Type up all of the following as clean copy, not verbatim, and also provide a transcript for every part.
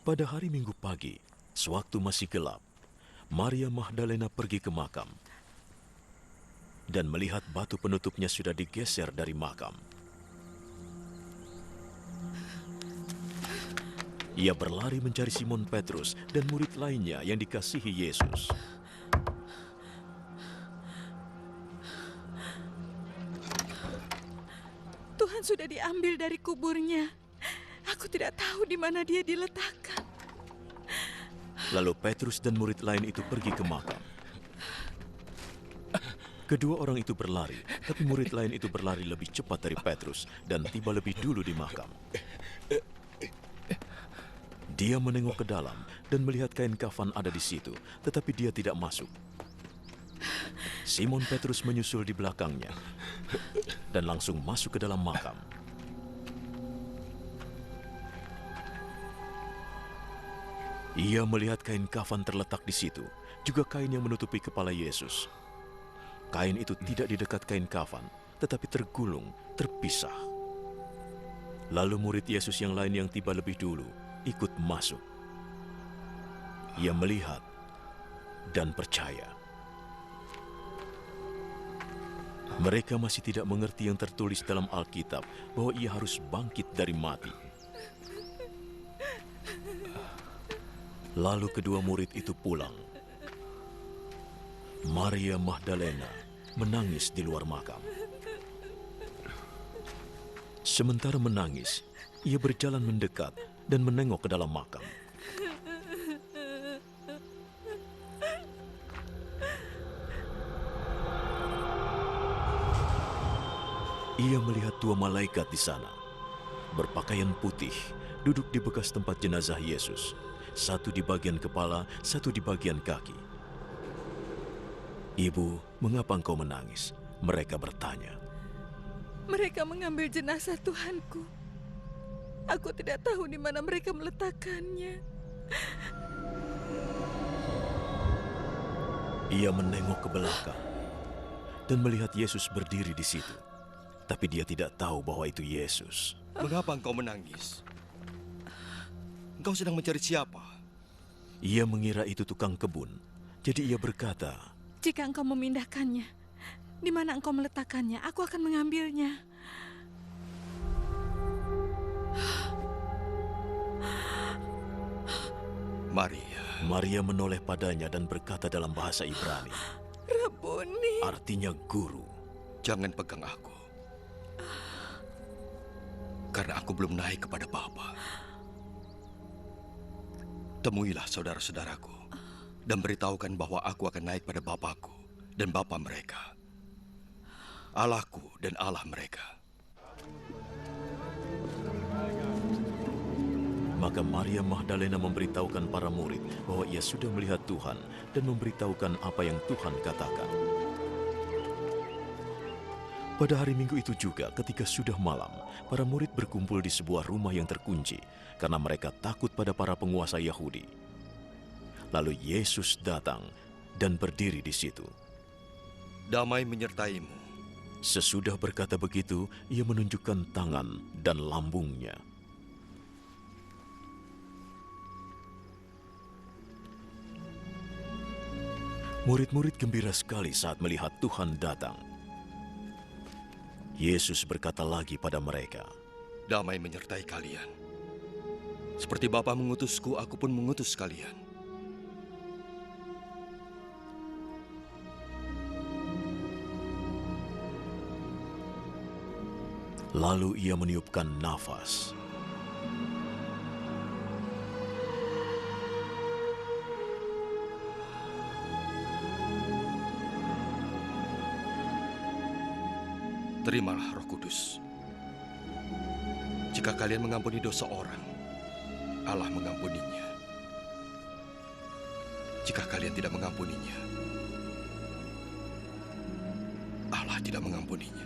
Pada hari Minggu pagi, sewaktu masih gelap, Maria Magdalena pergi ke makam dan melihat batu penutupnya sudah digeser dari makam. Ia berlari mencari Simon Petrus dan murid lainnya yang dikasihi Yesus. Tuhan sudah diambil dari kuburnya. Aku tidak tahu di mana dia diletakkan. Lalu Petrus dan murid lain itu pergi ke makam. Kedua orang itu berlari, tapi murid lain itu berlari lebih cepat dari Petrus dan tiba lebih dulu di makam. Dia menengok ke dalam dan melihat kain kafan ada di situ, tetapi dia tidak masuk. Simon Petrus menyusul di belakangnya dan langsung masuk ke dalam makam. Ia melihat kain kafan terletak di situ, juga kain yang menutupi kepala Yesus. Kain itu tidak di dekat kain kafan, tetapi tergulung, terpisah. Lalu murid Yesus yang lain yang tiba lebih dulu ikut masuk. Ia melihat dan percaya. Mereka masih tidak mengerti yang tertulis dalam Alkitab bahwa ia harus bangkit dari mati. Lalu kedua murid itu pulang. Maria Magdalena menangis di luar makam. Sementara menangis, ia berjalan mendekat dan menengok ke dalam makam. Ia melihat dua malaikat di sana, berpakaian putih, duduk di bekas tempat jenazah Yesus. Satu di bagian kepala, satu di bagian kaki. "Ibu, mengapa engkau menangis?" mereka bertanya. Mereka mengambil jenazah Tuhanku. Aku tidak tahu di mana mereka meletakkannya. Ia menengok ke belakang dan melihat Yesus berdiri di situ. Tapi dia tidak tahu bahwa itu Yesus. Mengapa engkau menangis? Engkau sedang mencari siapa? Ia mengira itu tukang kebun. Jadi ia berkata, Jika engkau memindahkannya, di mana engkau meletakkannya, aku akan mengambilnya. Maria menoleh padanya dan berkata dalam bahasa Ibrani, Rabuni. artinya guru. Jangan pegang aku, karena aku belum naik kepada Bapa. Temuilah saudara-saudaraku dan beritahukan bahwa aku akan naik pada Bapakku dan Bapa mereka, Allahku dan Allah mereka. Maka Maria Magdalena memberitahukan para murid bahwa ia sudah melihat Tuhan dan memberitahukan apa yang Tuhan katakan. Pada hari Minggu itu juga, ketika sudah malam, para murid berkumpul di sebuah rumah yang terkunci karena mereka takut pada para penguasa Yahudi. Lalu Yesus datang dan berdiri di situ. Damai menyertaimu. Sesudah berkata begitu, ia menunjukkan tangan dan lambungnya. Murid-murid gembira sekali saat melihat Tuhan datang. Yesus berkata lagi pada mereka, Damai menyertai kalian. Seperti Bapa mengutusku, aku pun mengutus kalian. Lalu ia meniupkan nafas. Terimalah Roh Kudus. Jika kalian mengampuni dosa orang, Allah mengampuninya. Jika kalian tidak mengampuninya, Allah tidak mengampuninya.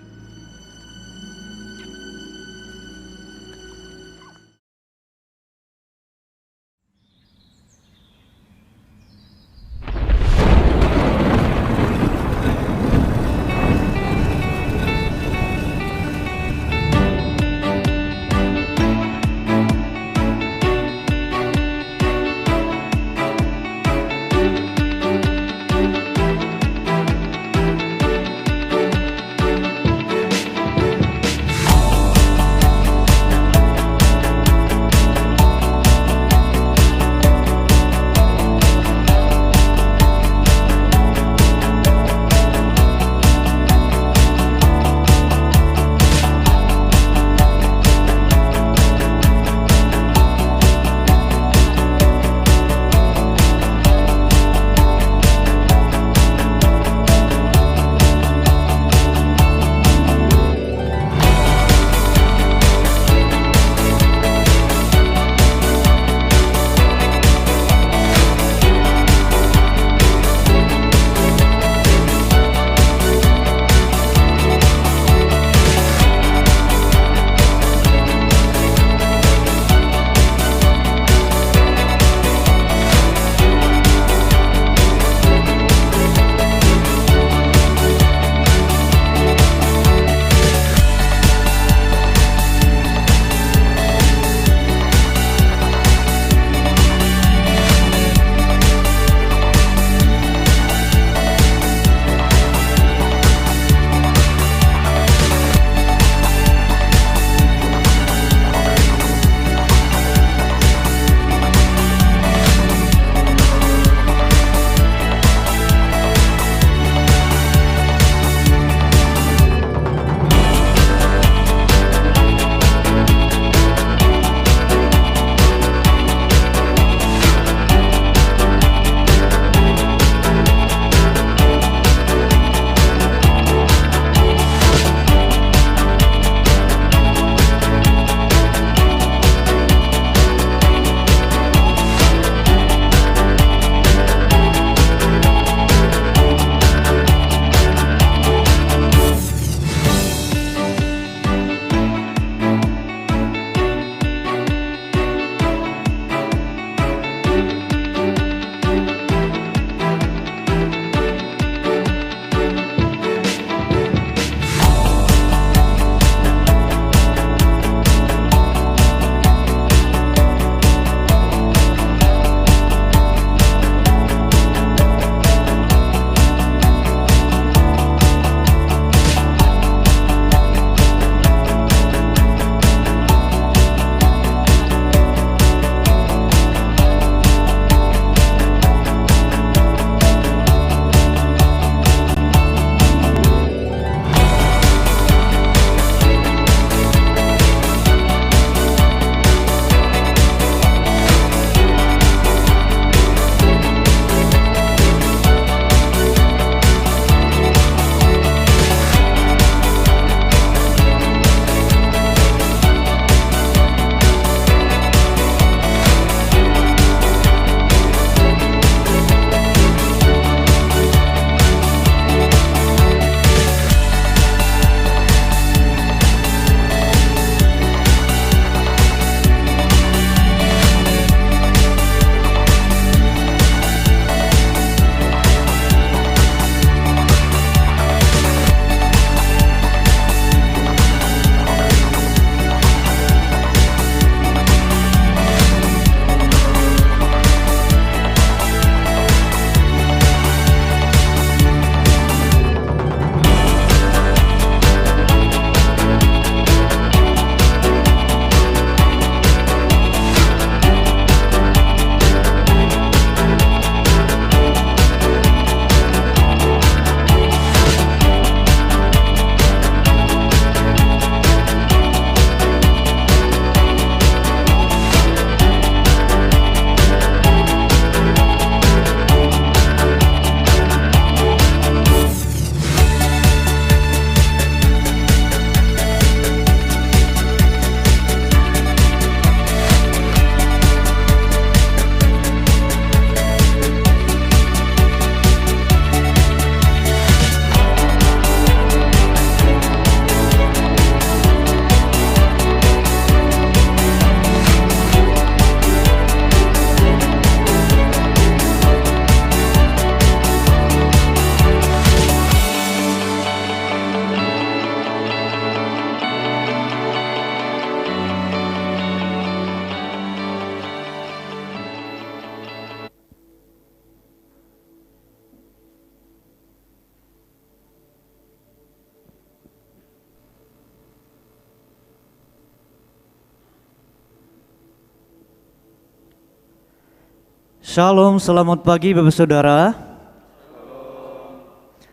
Shalom, selamat pagi Bapak Saudara.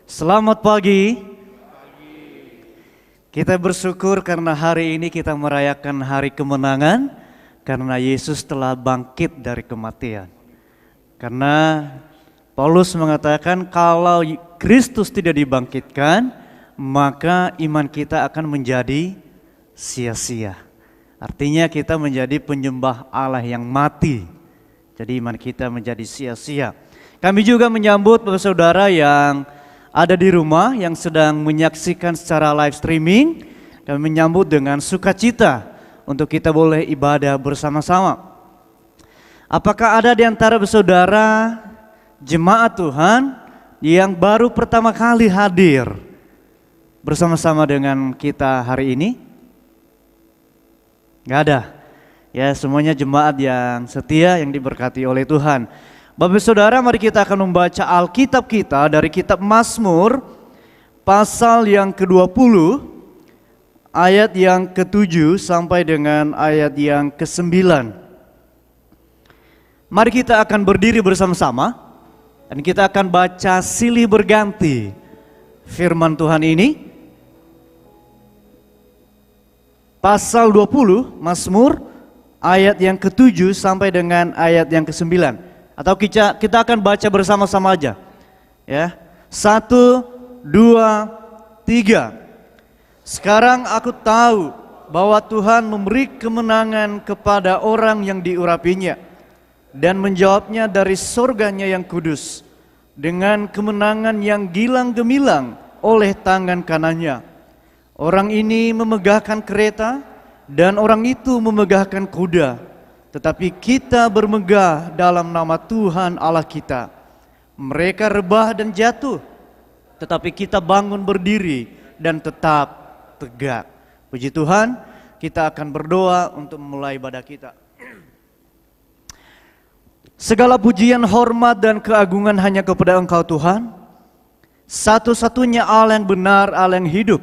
Selamat pagi. Kita bersyukur karena hari ini kita merayakan hari kemenangan karena Yesus telah bangkit dari kematian. Karena Paulus mengatakan kalau Kristus tidak dibangkitkan, maka iman kita akan menjadi sia-sia. Artinya kita menjadi penyembah Allah yang mati. Jadi iman kita menjadi sia-sia. Kami juga menyambut Bapak Saudara yang ada di rumah, yang sedang menyaksikan secara live streaming. Kami menyambut dengan sukacita untuk kita boleh ibadah bersama-sama. Apakah ada di antara Bapak Saudara jemaat Tuhan yang baru pertama kali hadir bersama-sama dengan kita hari ini? Gak ada. Ya, semuanya jemaat yang setia, yang diberkati oleh Tuhan. Bapak Saudara, mari kita akan membaca Alkitab kita dari kitab Mazmur pasal yang ke-20 ayat yang ke-7 sampai dengan ayat yang ke-9. Mari kita akan berdiri bersama-sama dan kita akan baca silih berganti firman Tuhan ini. Pasal 20 Mazmur ayat yang ke-7 sampai dengan ayat yang ke-9. Atau kita akan baca bersama-sama aja. Ya. 1, 2, 3. Sekarang aku tahu bahwa Tuhan memberi kemenangan kepada orang yang diurapinya dan menjawabnya dari surganya yang kudus dengan kemenangan yang gilang gemilang oleh tangan kanannya. Orang ini memegahkan kereta dan orang itu memegahkan kuda, tetapi kita bermegah dalam nama Tuhan Allah kita. Mereka rebah dan jatuh, tetapi kita bangun berdiri dan tetap tegak. Puji Tuhan, kita akan berdoa untuk memulai ibadah kita. Segala pujian, hormat dan keagungan hanya kepada Engkau Tuhan, satu-satunya Allah yang benar, Allah yang hidup,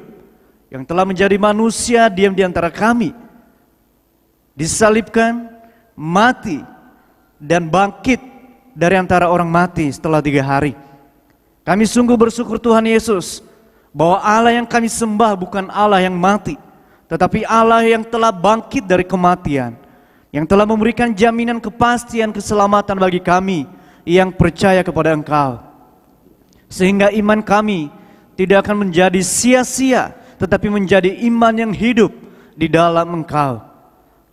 yang telah menjadi manusia diam di antara kami, disalibkan, mati, dan bangkit dari antara orang mati setelah 3 hari. Kami sungguh bersyukur Tuhan Yesus, bahwa Allah yang kami sembah bukan Allah yang mati, tetapi Allah yang telah bangkit dari kematian, yang telah memberikan jaminan kepastian keselamatan bagi kami yang percaya kepada Engkau. Sehingga iman kami tidak akan menjadi sia-sia, tetapi menjadi iman yang hidup di dalam Engkau.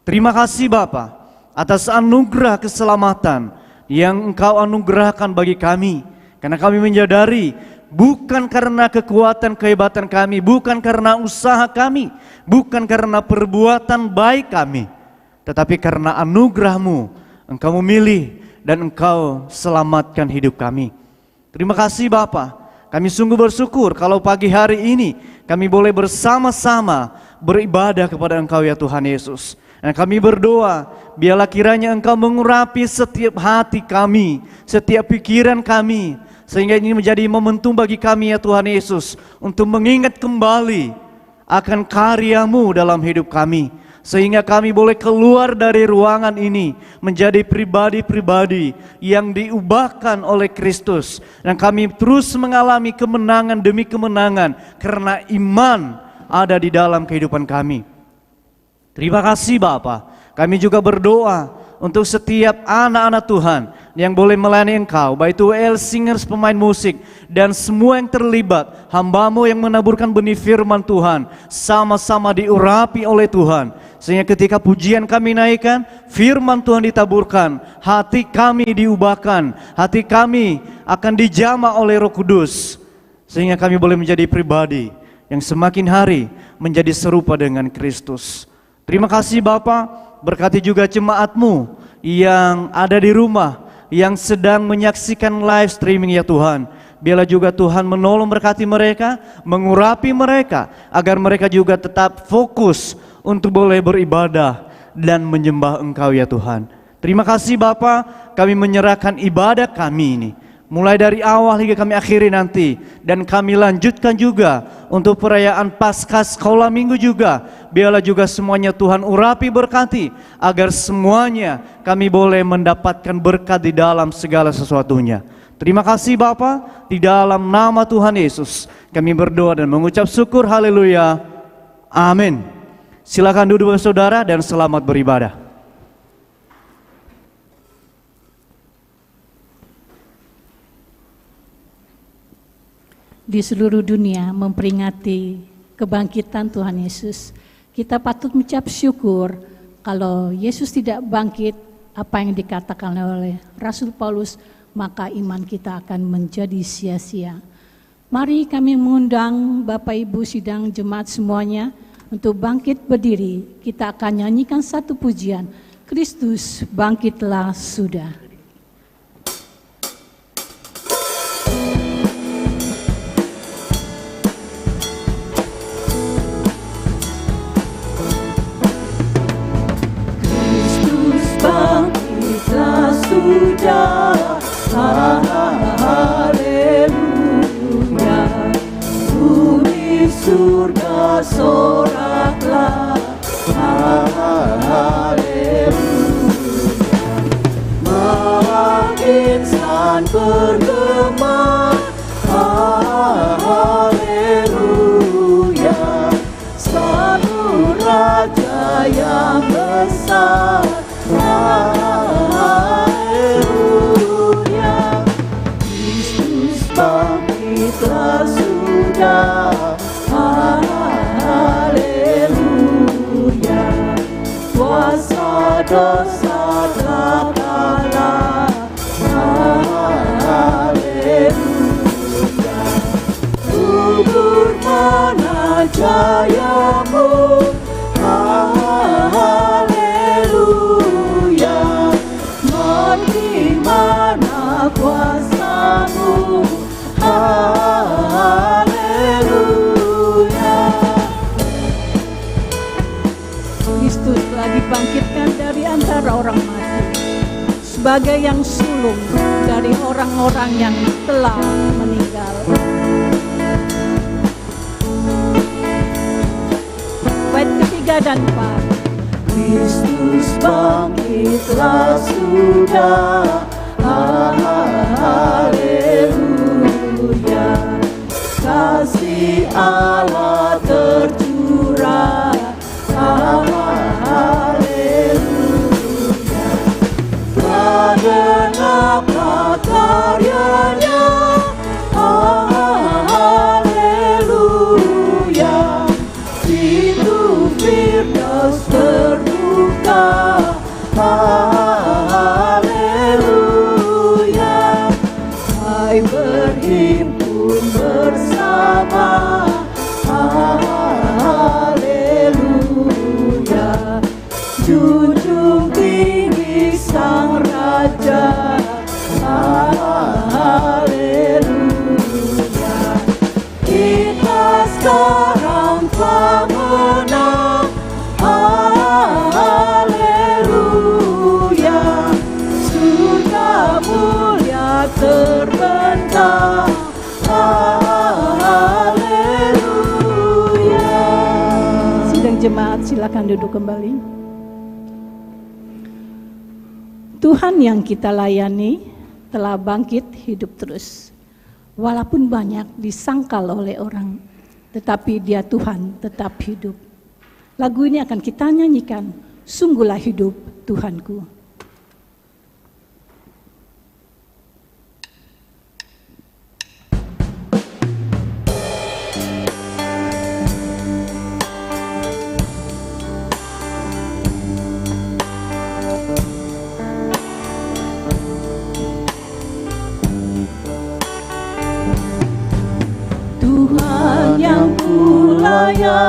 Terima kasih Bapa atas anugerah keselamatan yang Engkau anugerahkan bagi kami. Karena kami menyadari bukan karena kekuatan kehebatan kami, bukan karena usaha kami, bukan karena perbuatan baik kami, tetapi karena anugerah-Mu Engkau memilih dan Engkau selamatkan hidup kami. Terima kasih Bapa. Kami sungguh bersyukur kalau pagi hari ini kami boleh bersama-sama beribadah kepada Engkau ya Tuhan Yesus. Dan kami berdoa, biarlah kiranya Engkau mengurapi setiap hati kami, setiap pikiran kami, sehingga ini menjadi momentum bagi kami ya Tuhan Yesus, untuk mengingat kembali akan karya-Mu dalam hidup kami. Sehingga kami boleh keluar dari ruangan ini menjadi pribadi-pribadi yang diubahkan oleh Kristus. Dan kami terus mengalami kemenangan demi kemenangan karena iman ada di dalam kehidupan kami. Terima kasih Bapa. Kami juga berdoa untuk setiap anak-anak Tuhan yang boleh melayani Engkau, baik itu WL Singers, pemain musik, dan semua yang terlibat, hamba-Mu yang menaburkan benih firman Tuhan, sama-sama diurapi oleh Tuhan. Sehingga ketika pujian kami naikkan, firman Tuhan ditaburkan, hati kami diubahkan, hati kami akan dijamah oleh Roh Kudus. Sehingga kami boleh menjadi pribadi yang semakin hari menjadi serupa dengan Kristus. Terima kasih Bapa, berkati juga jemaat-Mu yang ada di rumah, yang sedang menyaksikan live streaming ya Tuhan. Biarlah juga Tuhan menolong berkati mereka, mengurapi mereka, agar mereka juga tetap fokus untuk boleh beribadah dan menyembah Engkau ya Tuhan. Terima kasih Bapa, kami menyerahkan ibadah kami ini. mulai dari awal hingga kami akhiri nanti. Dan kami lanjutkan juga untuk perayaan Paskah Sekolah Minggu juga. Biarlah juga semuanya Tuhan urapi berkati, agar semuanya kami boleh mendapatkan berkat di dalam segala sesuatunya. Terima kasih Bapa, di dalam nama Tuhan Yesus kami berdoa dan mengucap syukur. Haleluya. Amin. Silakan duduk saudara dan selamat beribadah. Di seluruh dunia memperingati kebangkitan Tuhan Yesus, kita patut mengucap syukur. Kalau Yesus tidak bangkit, apa yang dikatakan oleh Rasul Paulus, maka iman kita akan menjadi sia-sia. Mari kami mengundang Bapak Ibu sidang jemaat semuanya untuk bangkit berdiri. Kita akan nyanyikan satu pujian, Kristus bangkitlah sudah. Haleluya, bumi surga soraklah. Haleluya, makin insan bergema. Haleluya, satu raja yang besar. Haleluya, Kristus bangkitlah sudah. Haleluya, kuasa dosa telah kalah. Haleluya, gugur mana jayamu. Haleluya, di mana kuasamu. Haleluya, Kristus telah dibangkitkan dari antara orang mati sebagai yang sulung dari orang-orang yang telah meninggal. Bait ketiga dan empat. Kristus bangkitlah sudah. Haleluya, kasih Allah tercurah. Haleluya, telah genaplah karyanya. Haleluya, pintu Firdaus terbuka. Haleluya, hai berhimpun bersama. Haleluya, junjung tinggi Sang Raja. Haleluya, kita sekarang telah menang. Haleluya, surga mulia terbentang. Haleluya. Sidang jemaat silakan duduk kembali. Tuhan yang kita layani telah bangkit hidup terus. Walaupun banyak disangkal oleh orang, tetapi Dia Tuhan tetap hidup. Lagu ini akan kita nyanyikan, sungguhlah hidup Tuhanku. Tuhan yang kulayani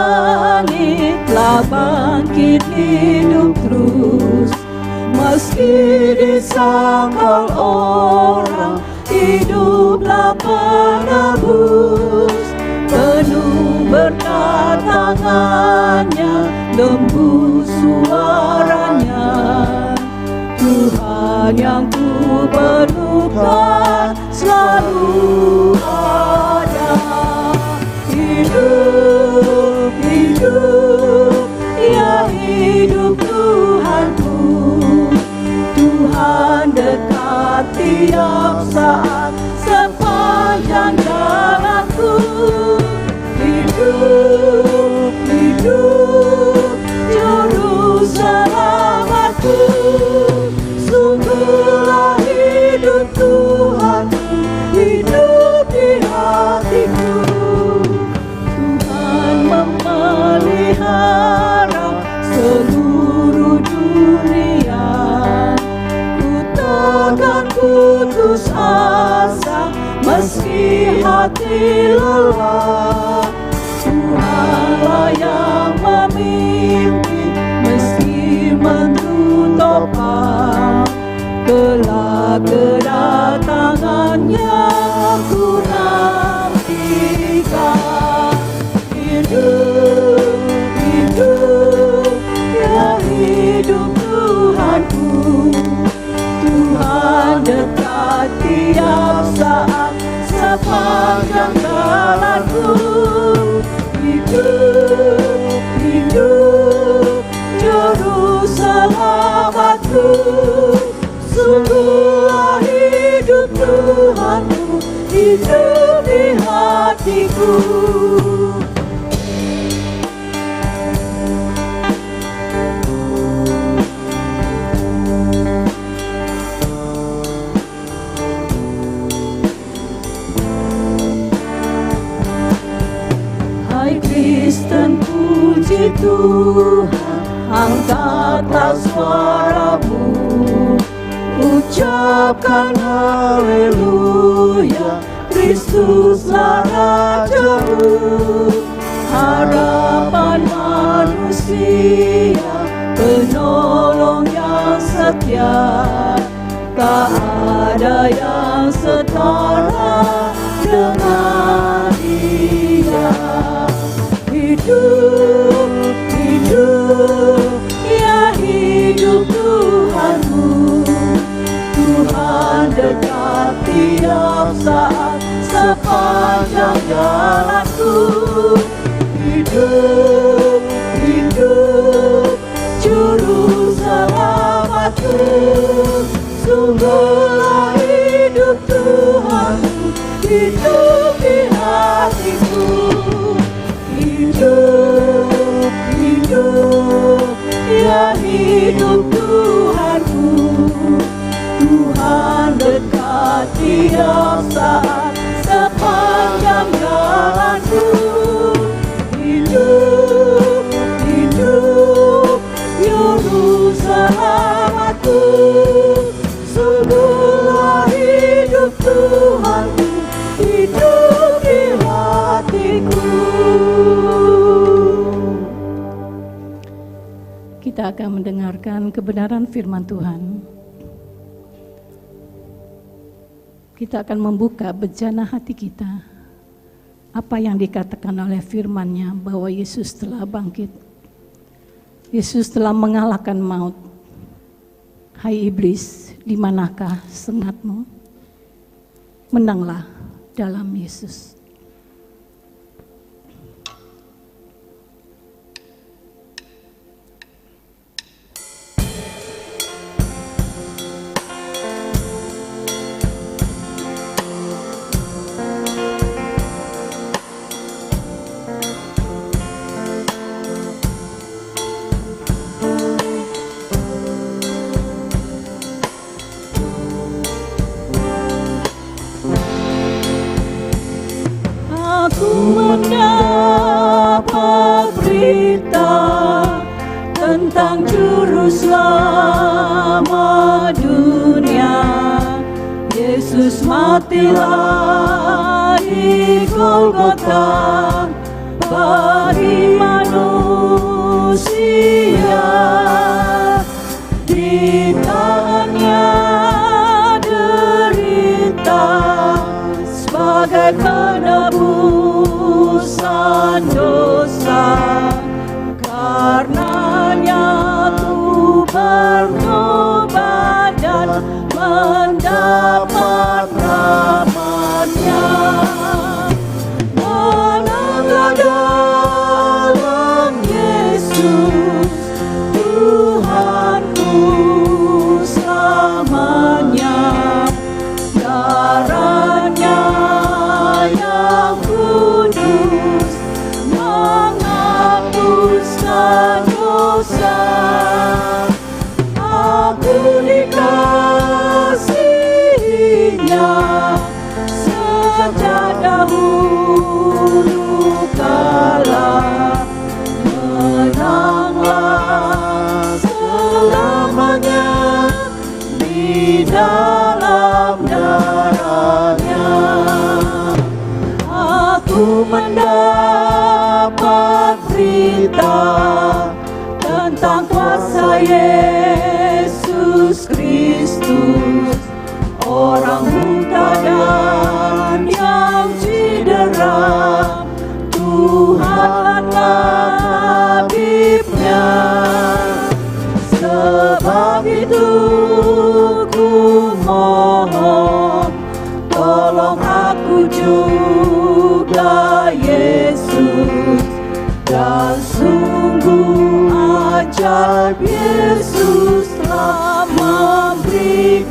telah bangkit hidup terus. Meski disangkal orang, hiduplah penebus. Penuh berkat tangannya, lembut suaranya. Tuhan yang ku perlukan, selalu ada. Hidup, hidup, ya hidup Tuhanku. Tuhan dekat tiap saat sepanjang jalanku. Hidup, hidup, juru selamatku. Sungguhlah hidup Tuhanku, hidup di hatiku. Tuhan memelihara seluruh dunia. Ku takkan putus asa meski hati lelah. Tuhanlah yang memimpin meski mendung topang. Kelak kedatangannya ku nantikan. Hidup, hidup, ya hidup Tuhanku. Tuhan dekat tiap saat sepanjang jalanku. Hidup, hidup, juru selamatku. Sungguhlah hidup Tuhanku, hidup di hatiku. Hai Kristen, puji Tuhan, angkatlah suaramu. Ucapkan haleluya, Kristuslah Rajamu. Harapan manusia, penolong yang setia. Tak ada yang setara dengan Dia. Hidup, hidup, ya hidup Tuhanmu. Tuhan dekat tiap saat sepanjang jalanku. Hidup, hidup, juru selamatku. Sungguhlah hidup Tuhanku, hidup di hatiku. Hidup, hidup, ya hidup Tuhanku. Tuhan dekat tiap saat sepanjang jalanku. Hidup, hidup, juru selamatku. Sungguhlah hidup Tuhanku, hidup di hatiku. Kita akan mendengarkan kebenaran firman Tuhan. Kita akan membuka bejana hati kita. Apa yang dikatakan oleh firman-Nya bahwa Yesus telah bangkit. Yesus telah mengalahkan maut. Hai iblis, di manakah sengatmu? Menanglah dalam Yesus. Mendapat berita tentang juru selamat dunia. Yesus matilah di Golgota bagi manusia. Di tangannya derita sebagai penebusan dosa. Karenanya ku bertobat dan mendapat rahmat.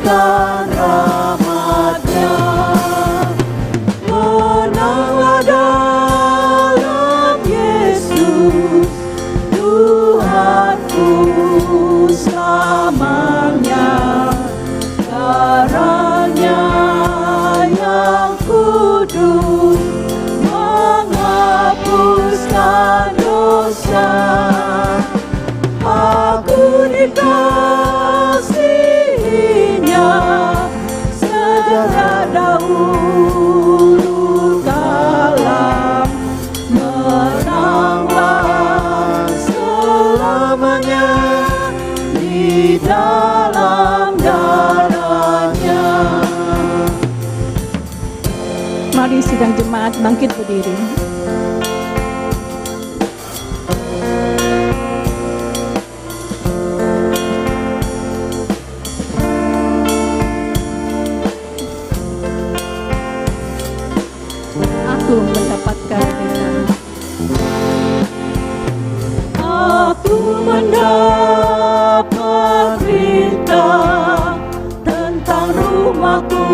menghapuskan rahmat-Nya. Menanglah dalam Yesus, Tuhanku selamanya. Darah-Nya yang kudus menghapuskan dosa. Aku dikasihi-Nya sejak dahulu kala. Menanglah selamanya di dalam darah-Nya. Mari sidang jemaat bangkit berdiri. Aku mendapatkan berita. Aku mendapat berita tentang rumahku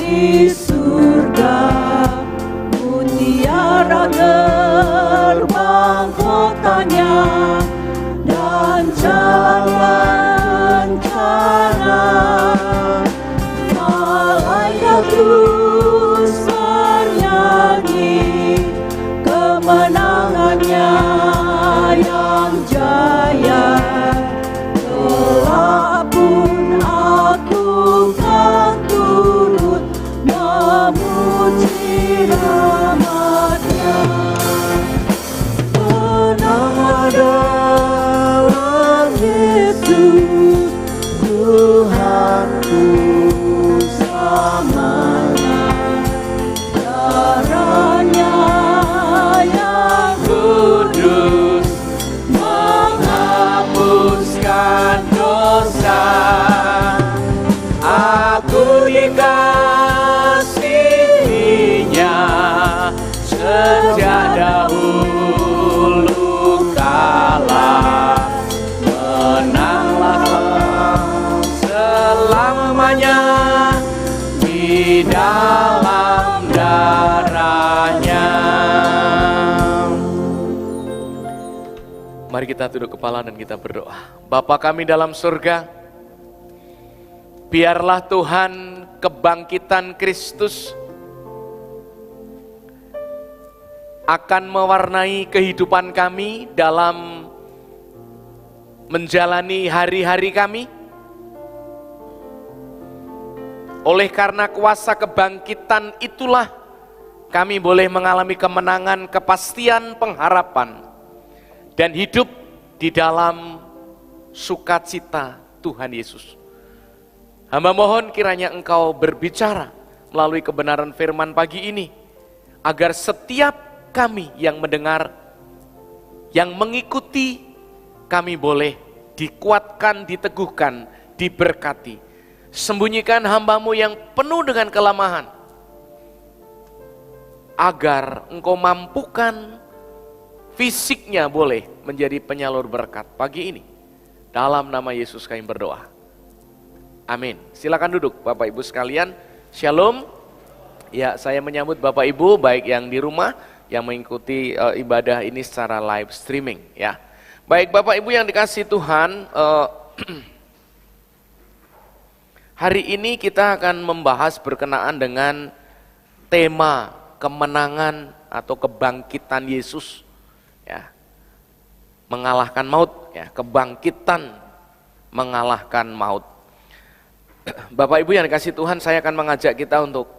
di surga. Mutiara gerbang kotanya dan jalan lencana. Malaikat terus bernyanyi kemenangannya yang jaya. Kelakpun aku kan turut memuji rahmat-Nya. Menanglah dalam Yesus, Tuhanku selamanya. Darah-Nya yang kudus menghapuskan dosa. Aku dikasihi-Nya sejak dahulu kala. Menanglah selamanya di dalam darah-Nya. Mari kita tunduk kepala dan kita berdoa. Bapa kami dalam surga, biarlah Tuhan kebangkitan Kristus akan mewarnai kehidupan kami dalam menjalani hari-hari kami. Oleh karena kuasa kebangkitan itulah kami boleh mengalami kemenangan, kepastian, pengharapan, dan hidup di dalam sukacita Tuhan Yesus. Hamba mohon kiranya Engkau berbicara melalui kebenaran firman pagi ini, agar setiap kami yang mendengar, yang mengikuti, kami boleh dikuatkan, diteguhkan, diberkati. Sembunyikan hamba-Mu yang penuh dengan kelemahan, agar Engkau mampukan fisiknya boleh menjadi penyalur berkat pagi ini. Dalam nama Yesus kami berdoa. Amin. Silakan duduk Bapak Ibu sekalian. Shalom. Ya, saya menyambut Bapak Ibu baik yang di rumah yang mengikuti ibadah ini secara live streaming ya. Baik Bapak Ibu yang dikasihi Tuhan, hari ini kita akan membahas berkenaan dengan tema kemenangan atau kebangkitan Yesus ya. Mengalahkan maut ya, kebangkitan mengalahkan maut. Bapak Ibu yang dikasihi Tuhan, saya akan mengajak kita untuk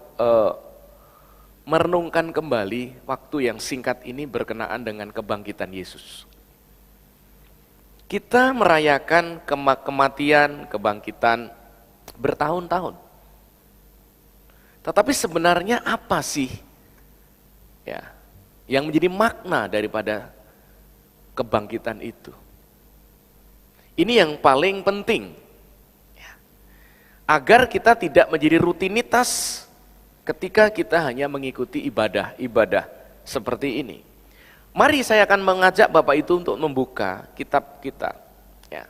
merenungkan kembali waktu yang singkat ini berkenaan dengan kebangkitan Yesus. Kita merayakan kematian, kebangkitan bertahun-tahun. Tetapi sebenarnya apa sih ya yang menjadi makna daripada kebangkitan itu? Ini yang paling penting ya, agar kita tidak menjadi rutinitas ketika kita hanya mengikuti ibadah-ibadah seperti ini. Mari saya akan mengajak Bapak itu untuk membuka kitab kita ya.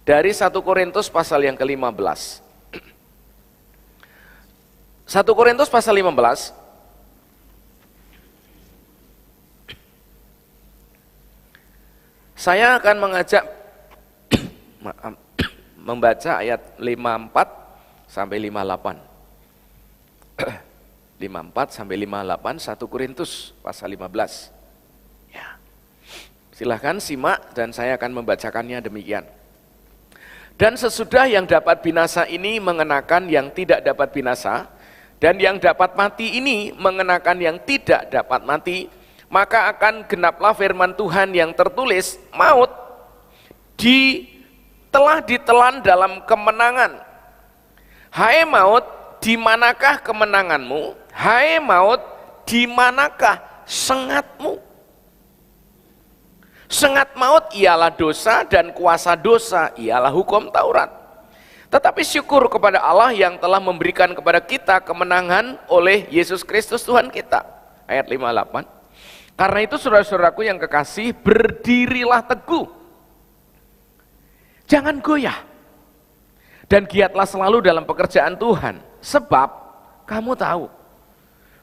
Dari 1 Korintus pasal yang ke-15. 1 Korintus pasal 15. Saya akan mengajak membaca ayat 54 sampai 58. 54 sampai 58 1 Korintus pasal 15. Ya. Silahkan simak dan saya akan membacakannya demikian. Dan sesudah yang dapat binasa ini mengenakan yang tidak dapat binasa, dan yang dapat mati ini mengenakan yang tidak dapat mati, maka akan genaplah firman Tuhan yang tertulis, maut telah ditelan dalam kemenangan. Hai maut, di manakah kemenanganmu? Hai maut, di manakah sengatmu? Sengat maut ialah dosa, dan kuasa dosa ialah hukum Taurat. Tetapi syukur kepada Allah yang telah memberikan kepada kita kemenangan oleh Yesus Kristus Tuhan kita. Ayat 58. Karena itu saudara-saudaraku yang kekasih, berdirilah teguh, jangan goyah, dan giatlah selalu dalam pekerjaan Tuhan, sebab kamu tahu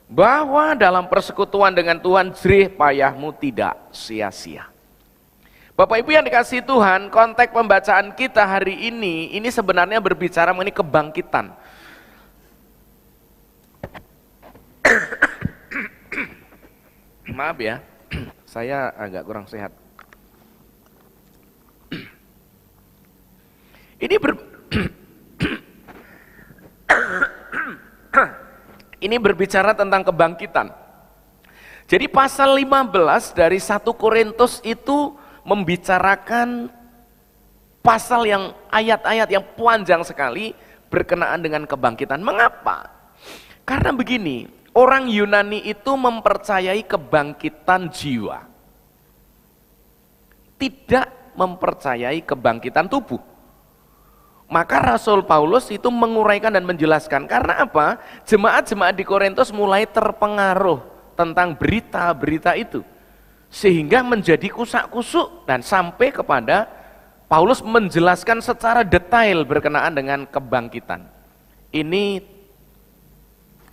bahwa dalam persekutuan dengan Tuhan jerih payahmu tidak sia-sia. Bapak Ibu yang dikasihi Tuhan, konteks pembacaan kita hari ini sebenarnya berbicara mengenai kebangkitan. Maaf ya, saya agak kurang sehat. Ini berbicara tentang kebangkitan. Jadi pasal 15 dari 1 Korintus itu membicarakan pasal yang ayat-ayat yang panjang sekali berkenaan dengan kebangkitan. Mengapa? Karena begini, orang Yunani itu mempercayai kebangkitan jiwa, tidak mempercayai kebangkitan tubuh. Maka Rasul Paulus itu menguraikan dan menjelaskan. Karena apa? Jemaat-jemaat di Korintus mulai terpengaruh tentang berita-berita itu, sehingga menjadi kusak-kusuk dan sampai kepada Paulus menjelaskan secara detail berkenaan dengan kebangkitan. Ini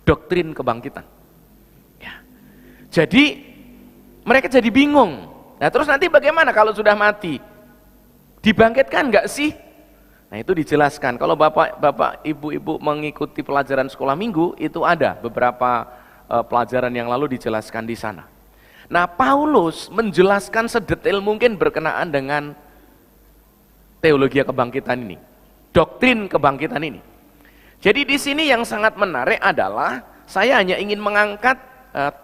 doktrin kebangkitan. Ya. Jadi mereka jadi bingung. Nah terus nanti bagaimana kalau sudah mati? Dibangkitkan enggak sih? Nah itu dijelaskan. Kalau bapak, ibu-ibu mengikuti pelajaran sekolah minggu, itu ada beberapa pelajaran yang lalu dijelaskan di sana. Nah Paulus menjelaskan sedetail mungkin berkenaan dengan teologi kebangkitan ini, doktrin kebangkitan ini. Jadi di sini yang sangat menarik adalah saya hanya ingin mengangkat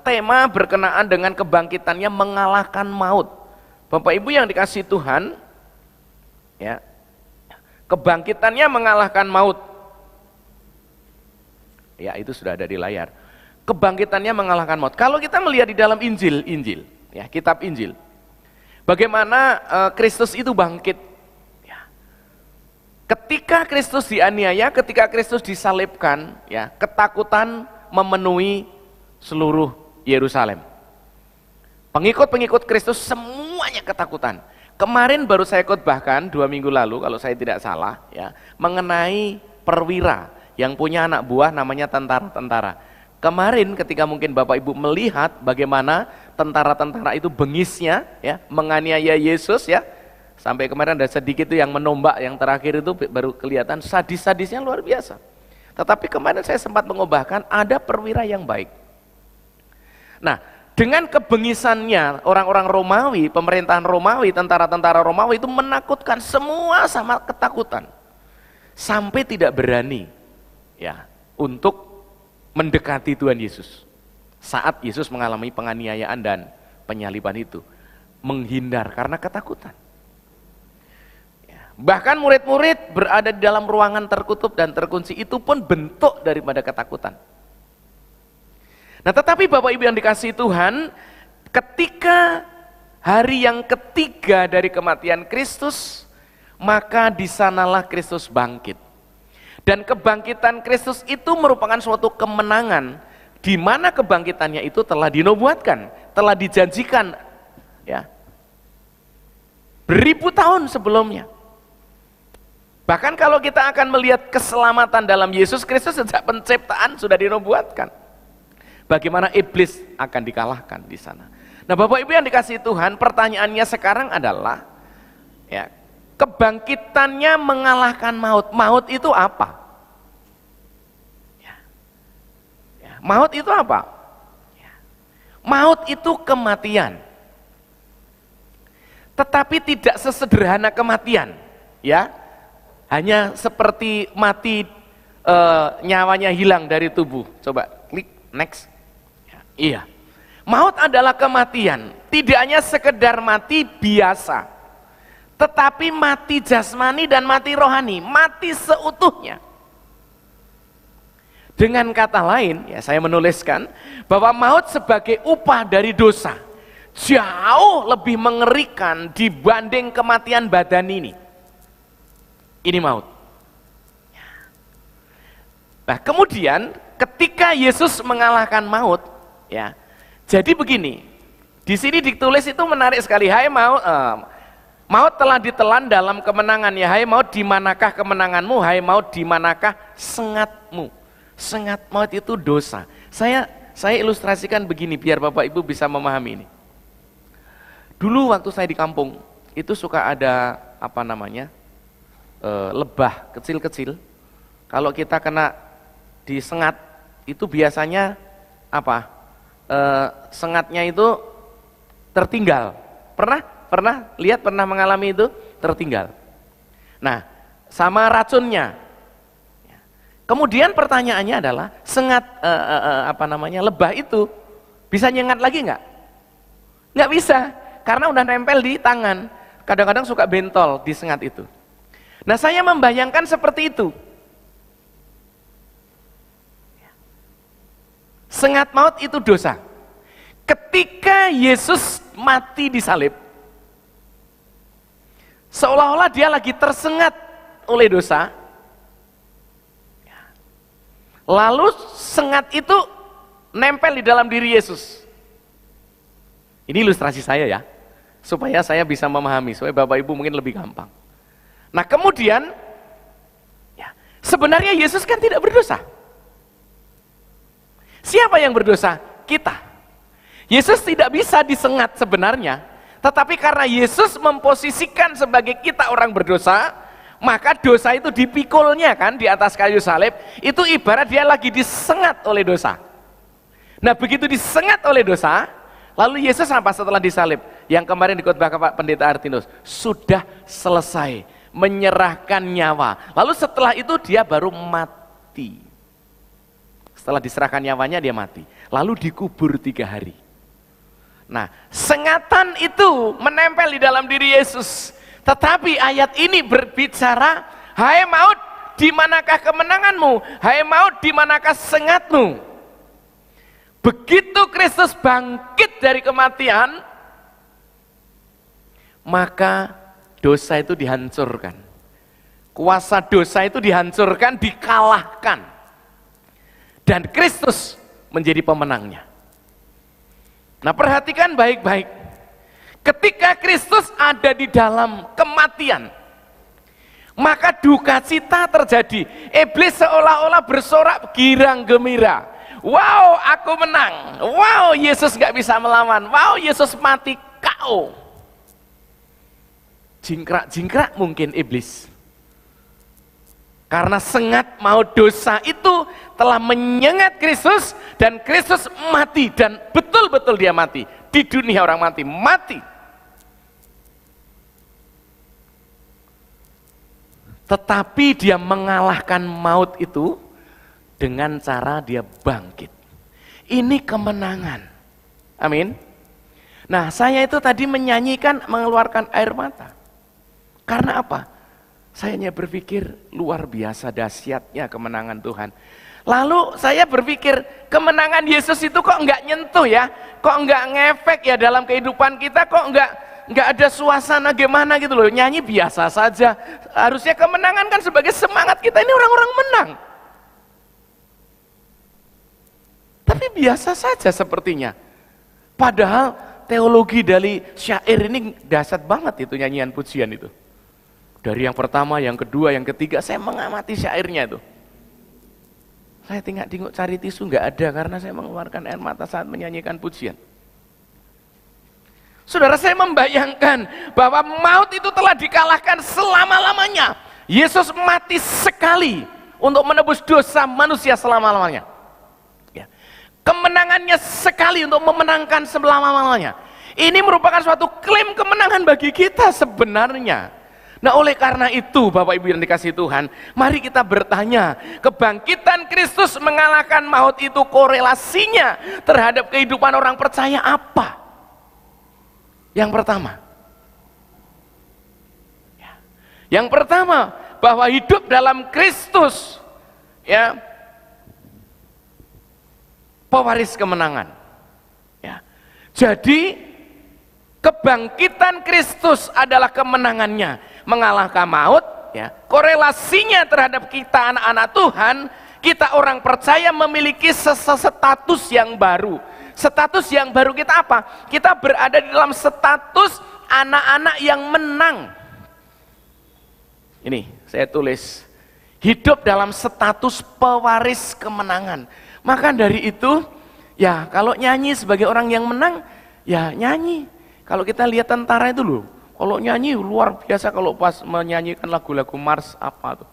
tema berkenaan dengan kebangkitannya mengalahkan maut. Bapak Ibu yang dikasihi Tuhan, ya, kebangkitannya mengalahkan maut. Ya itu sudah ada di layar. Kebangkitannya mengalahkan maut. Kalau kita melihat di dalam Injil, ya, kitab Injil, bagaimana Kristus itu bangkit. Ya. Ketika Kristus dianiaya, ketika Kristus disalibkan, ya, ketakutan memenuhi seluruh Yerusalem. Pengikut-pengikut Kristus semuanya ketakutan. Kemarin baru saya khotbahkan 2 minggu lalu kalau saya tidak salah, ya, mengenai perwira yang punya anak buah namanya tentara-tentara. Kemarin ketika mungkin Bapak Ibu melihat bagaimana tentara-tentara itu bengisnya, ya, menganiaya Yesus, ya, sampai kemarin ada sedikit itu yang menombak, yang terakhir itu baru kelihatan sadis-sadisnya luar biasa. Tetapi kemarin saya sempat mengubahkan ada perwira yang baik. Nah, dengan kebengisannya orang-orang Romawi, pemerintahan Romawi, tentara-tentara Romawi itu menakutkan semua sama ketakutan. Sampai tidak berani, ya, untuk mendekati Tuhan Yesus. Saat Yesus mengalami penganiayaan dan penyaliban itu, menghindar karena ketakutan. Ya, bahkan murid-murid berada di dalam ruangan tertutup dan terkunci, itu pun bentuk daripada ketakutan. Nah tetapi Bapak Ibu yang dikasihi Tuhan, ketika hari yang ketiga dari kematian Kristus, maka di sanalah Kristus bangkit. Dan kebangkitan Kristus itu merupakan suatu kemenangan, di mana kebangkitannya itu telah dinubuatkan, telah dijanjikan, ya, beribu tahun sebelumnya. Bahkan kalau kita akan melihat keselamatan dalam Yesus Kristus sejak penciptaan sudah dinubuatkan. Bagaimana iblis akan dikalahkan di sana. Nah, Bapak Ibu yang dikasihi Tuhan, pertanyaannya sekarang adalah ya, kebangkitannya mengalahkan maut. Maut itu apa? Maut itu apa? Maut itu kematian. Tetapi tidak sesederhana kematian, ya. Hanya seperti mati nyawanya hilang dari tubuh. Coba klik next. Ya, iya. Maut adalah kematian, tidak hanya sekedar mati biasa, tetapi mati jasmani dan mati rohani, mati seutuhnya. Dengan kata lain, ya saya menuliskan bahwa maut sebagai upah dari dosa jauh lebih mengerikan dibanding kematian badan ini. Ini maut. Nah, kemudian ketika Yesus mengalahkan maut, ya. Jadi begini. Di sini ditulis itu menarik sekali. Hai maut, maut telah ditelan dalam kemenangan. Ya, hai maut, di manakah kemenanganmu? Hai maut, di manakah sengatmu? Sengat maut itu dosa. Saya ilustrasikan begini biar Bapak Ibu bisa memahami ini. Dulu waktu saya di kampung itu suka ada apa namanya lebah kecil-kecil. Kalau kita kena disengat itu biasanya apa? Sengatnya itu tertinggal. Pernah lihat, pernah mengalami itu tertinggal. Nah, sama racunnya. Kemudian pertanyaannya adalah sengat lebah itu bisa nyengat lagi nggak? Nggak bisa, karena udah nempel di tangan. Kadang-kadang suka bentol di sengat itu. Nah, saya membayangkan seperti itu. Sengat maut itu dosa. Ketika Yesus mati di salib, seolah-olah dia lagi tersengat oleh dosa. Lalu sengat itu nempel di dalam diri Yesus. Ini ilustrasi saya ya, supaya saya bisa memahami, supaya Bapak Ibu mungkin lebih gampang. Nah kemudian, ya, sebenarnya Yesus kan tidak berdosa. Siapa yang berdosa? Kita. Yesus tidak bisa disengat sebenarnya, tetapi karena Yesus memposisikan sebagai kita orang berdosa, maka dosa itu dipikulnya kan di atas kayu salib, itu ibarat dia lagi disengat oleh dosa. Nah begitu disengat oleh dosa, lalu Yesus apa setelah disalib? Yang kemarin dikhotbahkan Pak Pendeta Artinus, sudah selesai, menyerahkan nyawa. Lalu setelah itu dia baru mati. Setelah diserahkan nyawanya dia mati. Lalu dikubur 3 hari. Nah sengatan itu menempel di dalam diri Yesus. Tetapi ayat ini berbicara, hai maut, di manakah kemenanganmu? Hai maut, di manakah sengatmu? Begitu Kristus bangkit dari kematian, maka dosa itu dihancurkan. Kuasa dosa itu dihancurkan, dikalahkan. Dan Kristus menjadi pemenangnya. Nah, perhatikan baik-baik. Ketika Kristus ada di dalam kematian, maka duka cita terjadi. Iblis seolah-olah bersorak girang gembira. Wow, aku menang. Wow, Yesus gak bisa melawan. Wow, Yesus mati KO. Jingkrak-jingkrak mungkin iblis. Karena sengat maut dosa itu telah menyengat Kristus, dan Kristus mati, dan betul-betul dia mati. Di dunia orang mati. Tetapi dia mengalahkan maut itu dengan cara dia bangkit. Ini kemenangan. Amin. Nah, saya itu tadi menyanyikan, mengeluarkan air mata. Karena apa? Saya hanya berpikir luar biasa dahsyatnya kemenangan Tuhan. Lalu saya berpikir kemenangan Yesus itu kok enggak nyentuh ya? Kok enggak ngefek ya dalam kehidupan kita? Kok enggak ada suasana gimana gitu loh, nyanyi biasa saja. Harusnya kemenangan kan sebagai semangat kita, ini orang-orang menang. Tapi biasa saja sepertinya. Padahal teologi dari syair ini dahsyat banget itu, nyanyian pujian itu. Dari yang pertama, yang kedua, yang ketiga, saya mengamati syairnya itu. Saya tengok cari tisu, nggak ada, karena saya mengeluarkan air mata saat menyanyikan pujian. Saudara, saya membayangkan bahwa maut itu telah dikalahkan selama-lamanya. Yesus mati sekali untuk menebus dosa manusia selama-lamanya. Ya. Kemenangannya sekali untuk memenangkan selama-lamanya. Ini merupakan suatu klaim kemenangan bagi kita sebenarnya. Nah, oleh karena itu Bapak Ibu yang dikasihi Tuhan, mari kita bertanya, kebangkitan Kristus mengalahkan maut itu korelasinya terhadap kehidupan orang percaya apa? Yang pertama, yang pertama bahwa hidup dalam Kristus, ya, pewaris kemenangan. Ya. Jadi kebangkitan Kristus adalah kemenangannya, mengalahkan maut, ya. Korelasinya terhadap kita anak-anak Tuhan, kita orang percaya memiliki status yang baru. Status yang baru kita apa? Kita berada di dalam status anak-anak yang menang. Ini saya tulis, hidup dalam status pewaris kemenangan. Maka dari itu, ya kalau nyanyi sebagai orang yang menang, ya nyanyi. Kalau kita lihat tentara itu loh, kalau nyanyi luar biasa kalau pas menyanyikan lagu-lagu Mars apa tuh.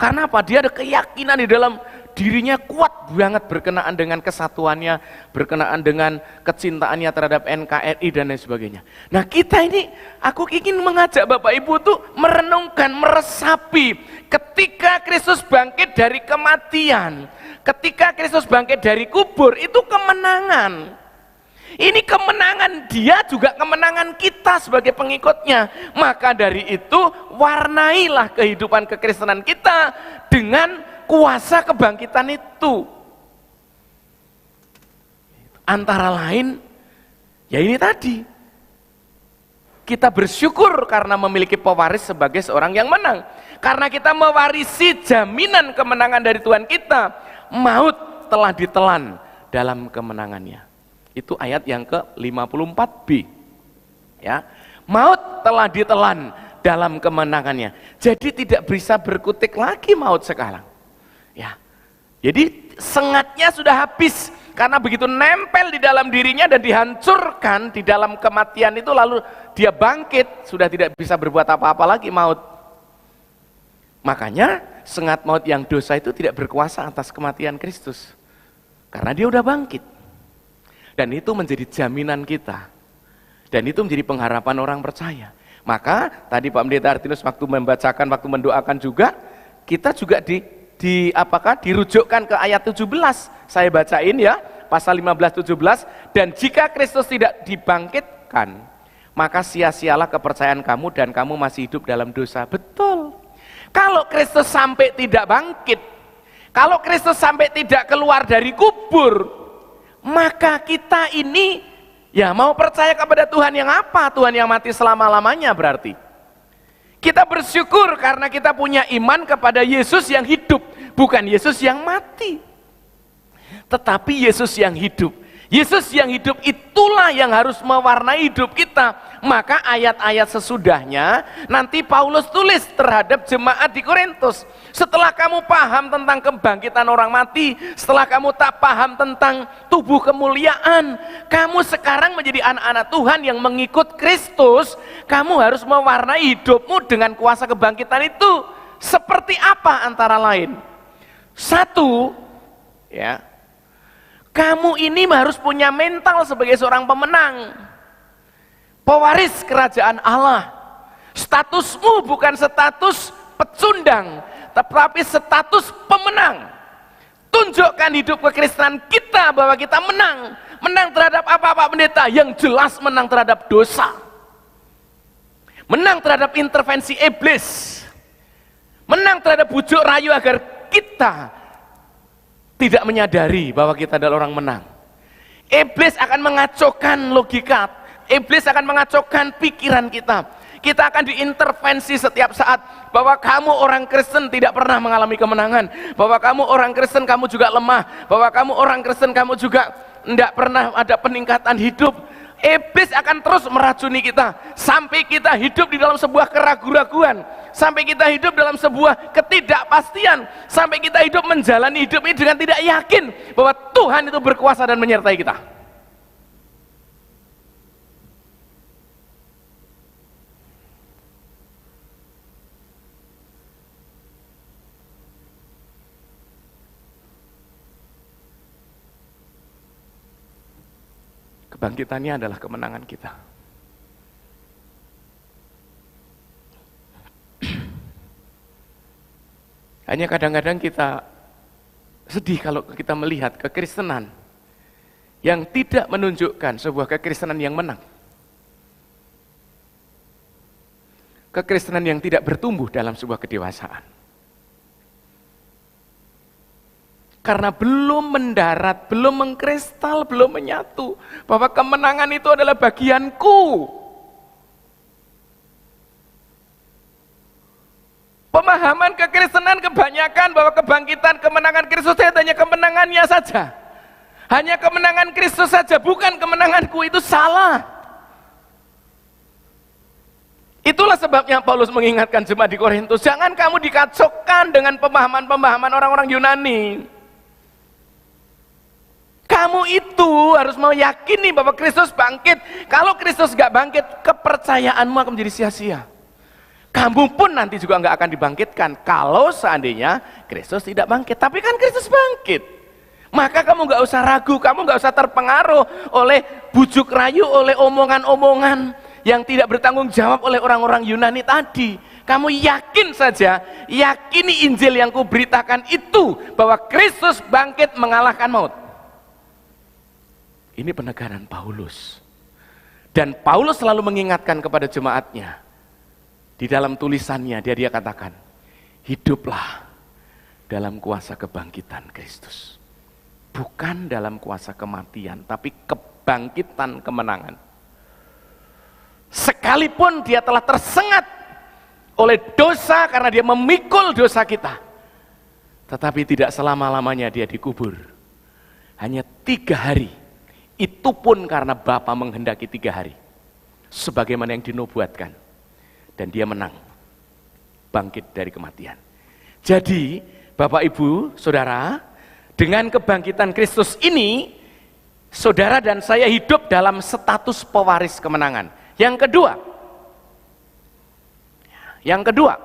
Karena apa? Dia ada keyakinan di dalam dirinya kuat banget berkenaan dengan kesatuannya, berkenaan dengan kecintaannya terhadap NKRI dan lain sebagainya. Nah kita ini, aku ingin mengajak Bapak Ibu tuh merenungkan, meresapi ketika Kristus bangkit dari kematian, ketika Kristus bangkit dari kubur, itu kemenangan. Ini kemenangan dia, juga kemenangan kita sebagai pengikutnya. Maka dari itu warnailah kehidupan kekristenan kita dengan kuasa kebangkitan itu. Antara lain, ya ini tadi, kita bersyukur karena memiliki pewaris sebagai seorang yang menang. Karena kita mewarisi jaminan kemenangan dari Tuhan kita, maut telah ditelan dalam kemenangannya. Itu ayat yang ke-54b. Ya. Maut telah ditelan dalam kemenangannya. Jadi tidak bisa berkutik lagi maut sekarang. Ya. Jadi sengatnya sudah habis, karena begitu nempel di dalam dirinya dan dihancurkan di dalam kematian itu, lalu dia bangkit, sudah tidak bisa berbuat apa-apa lagi maut. Makanya sengat maut yang dosa itu tidak berkuasa atas kematian Kristus. Karena dia udah bangkit. Dan itu menjadi jaminan kita. Dan itu menjadi pengharapan orang percaya. Maka tadi Pak Pendeta Artinus waktu membacakan, waktu mendoakan juga, kita juga dirujukkan ke ayat 17. Saya bacain ya, pasal 15-17. Dan jika Kristus tidak dibangkitkan, maka sia-sialah kepercayaan kamu dan kamu masih hidup dalam dosa. Betul. Kalau Kristus sampai tidak bangkit, kalau Kristus sampai tidak keluar dari kubur, maka kita ini ya mau percaya kepada Tuhan yang apa? Tuhan yang mati selama-lamanya berarti. Kita bersyukur karena kita punya iman kepada Yesus yang hidup, bukan Yesus yang mati. Tetapi Yesus yang hidup. Yesus yang hidup itulah yang harus mewarnai hidup kita. Maka ayat-ayat sesudahnya nanti Paulus tulis terhadap jemaat di Korintus. Setelah kamu paham tentang kebangkitan orang mati, setelah kamu tak paham tentang tubuh kemuliaan, kamu sekarang menjadi anak-anak Tuhan yang mengikut Kristus. Kamu harus mewarnai hidupmu dengan kuasa kebangkitan itu. Seperti apa antara lain? Satu, ya, kamu ini harus punya mental sebagai seorang pemenang, pewaris kerajaan Allah. Statusmu bukan status pecundang, tetapi status pemenang. Tunjukkan hidup kekristenan kita bahwa kita menang. Menang terhadap apa Pak Pendeta? Yang jelas menang terhadap dosa, menang terhadap intervensi iblis, menang terhadap bujuk rayu agar kita tidak menyadari bahwa kita adalah orang menang. Iblis akan mengacaukan logika, iblis akan mengacaukan pikiran kita. Kita akan diintervensi setiap saat bahwa kamu orang Kristen tidak pernah mengalami kemenangan, bahwa kamu orang Kristen kamu juga lemah, bahwa kamu orang Kristen kamu juga tidak pernah ada peningkatan hidup. Iblis akan terus meracuni kita sampai kita hidup di dalam sebuah keraguan-raguan, sampai kita hidup dalam sebuah ketidakpastian, sampai kita hidup menjalani hidup ini dengan tidak yakin bahwa Tuhan itu berkuasa dan menyertai kita. Kebangkitannya adalah kemenangan kita. Hanya kadang-kadang kita sedih kalau kita melihat kekristenan yang tidak menunjukkan sebuah kekristenan yang menang. Kekristenan yang tidak bertumbuh dalam sebuah kedewasaan. Karena belum mendarat, belum mengkristal, belum menyatu bahwa kemenangan itu adalah bagianku. Pemahaman kekristenan kebanyakan bahwa kebangkitan kemenangan Kristus itu hanya kemenangannya saja. Hanya kemenangan Kristus saja, bukan kemenanganku, itu salah. Itulah sebabnya Paulus mengingatkan jemaat di Korintus, jangan kamu dikacaukan dengan pemahaman-pemahaman orang-orang Yunani. Kamu itu harus meyakini bahwa Kristus bangkit. Kalau Kristus gak bangkit, kepercayaanmu akan menjadi sia-sia. Kamu pun nanti juga gak akan dibangkitkan kalau seandainya Kristus tidak bangkit. Tapi kan Kristus bangkit. Maka kamu gak usah ragu, kamu gak usah terpengaruh oleh bujuk rayu, oleh omongan-omongan yang tidak bertanggung jawab oleh orang-orang Yunani tadi. Kamu yakin saja, yakini Injil yang kuberitakan itu, bahwa Kristus bangkit mengalahkan maut. Ini penegaran Paulus. Dan Paulus selalu mengingatkan kepada jemaatnya. Di dalam tulisannya dia katakan, hiduplah dalam kuasa kebangkitan Kristus. Bukan dalam kuasa kematian, tapi kebangkitan kemenangan. Sekalipun dia telah tersengat oleh dosa karena dia memikul dosa kita, tetapi tidak selama-lamanya dia dikubur. Hanya 3 hari. Itu pun karena Bapa menghendaki 3 hari. Sebagaimana yang dinubuatkan. Dan dia menang. Bangkit dari kematian. Jadi, Bapak Ibu, Saudara, dengan kebangkitan Kristus ini, saudara dan saya hidup dalam status pewaris kemenangan. Yang kedua,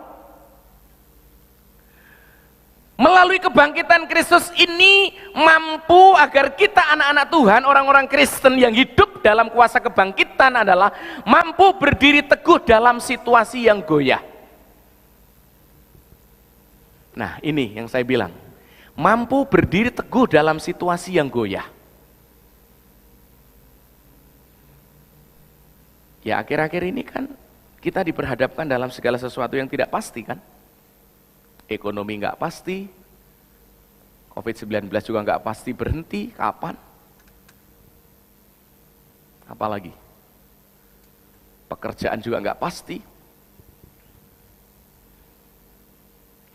melalui kebangkitan Kristus ini mampu agar kita anak-anak Tuhan, orang-orang Kristen yang hidup dalam kuasa kebangkitan adalah mampu berdiri teguh dalam situasi yang goyah. Nah, ini yang saya bilang, mampu berdiri teguh dalam situasi yang goyah. Ya, akhir-akhir ini kan kita diperhadapkan dalam segala sesuatu yang tidak pasti kan. Ekonomi nggak pasti, COVID-19 juga nggak pasti berhenti, kapan? Apalagi? Pekerjaan juga nggak pasti.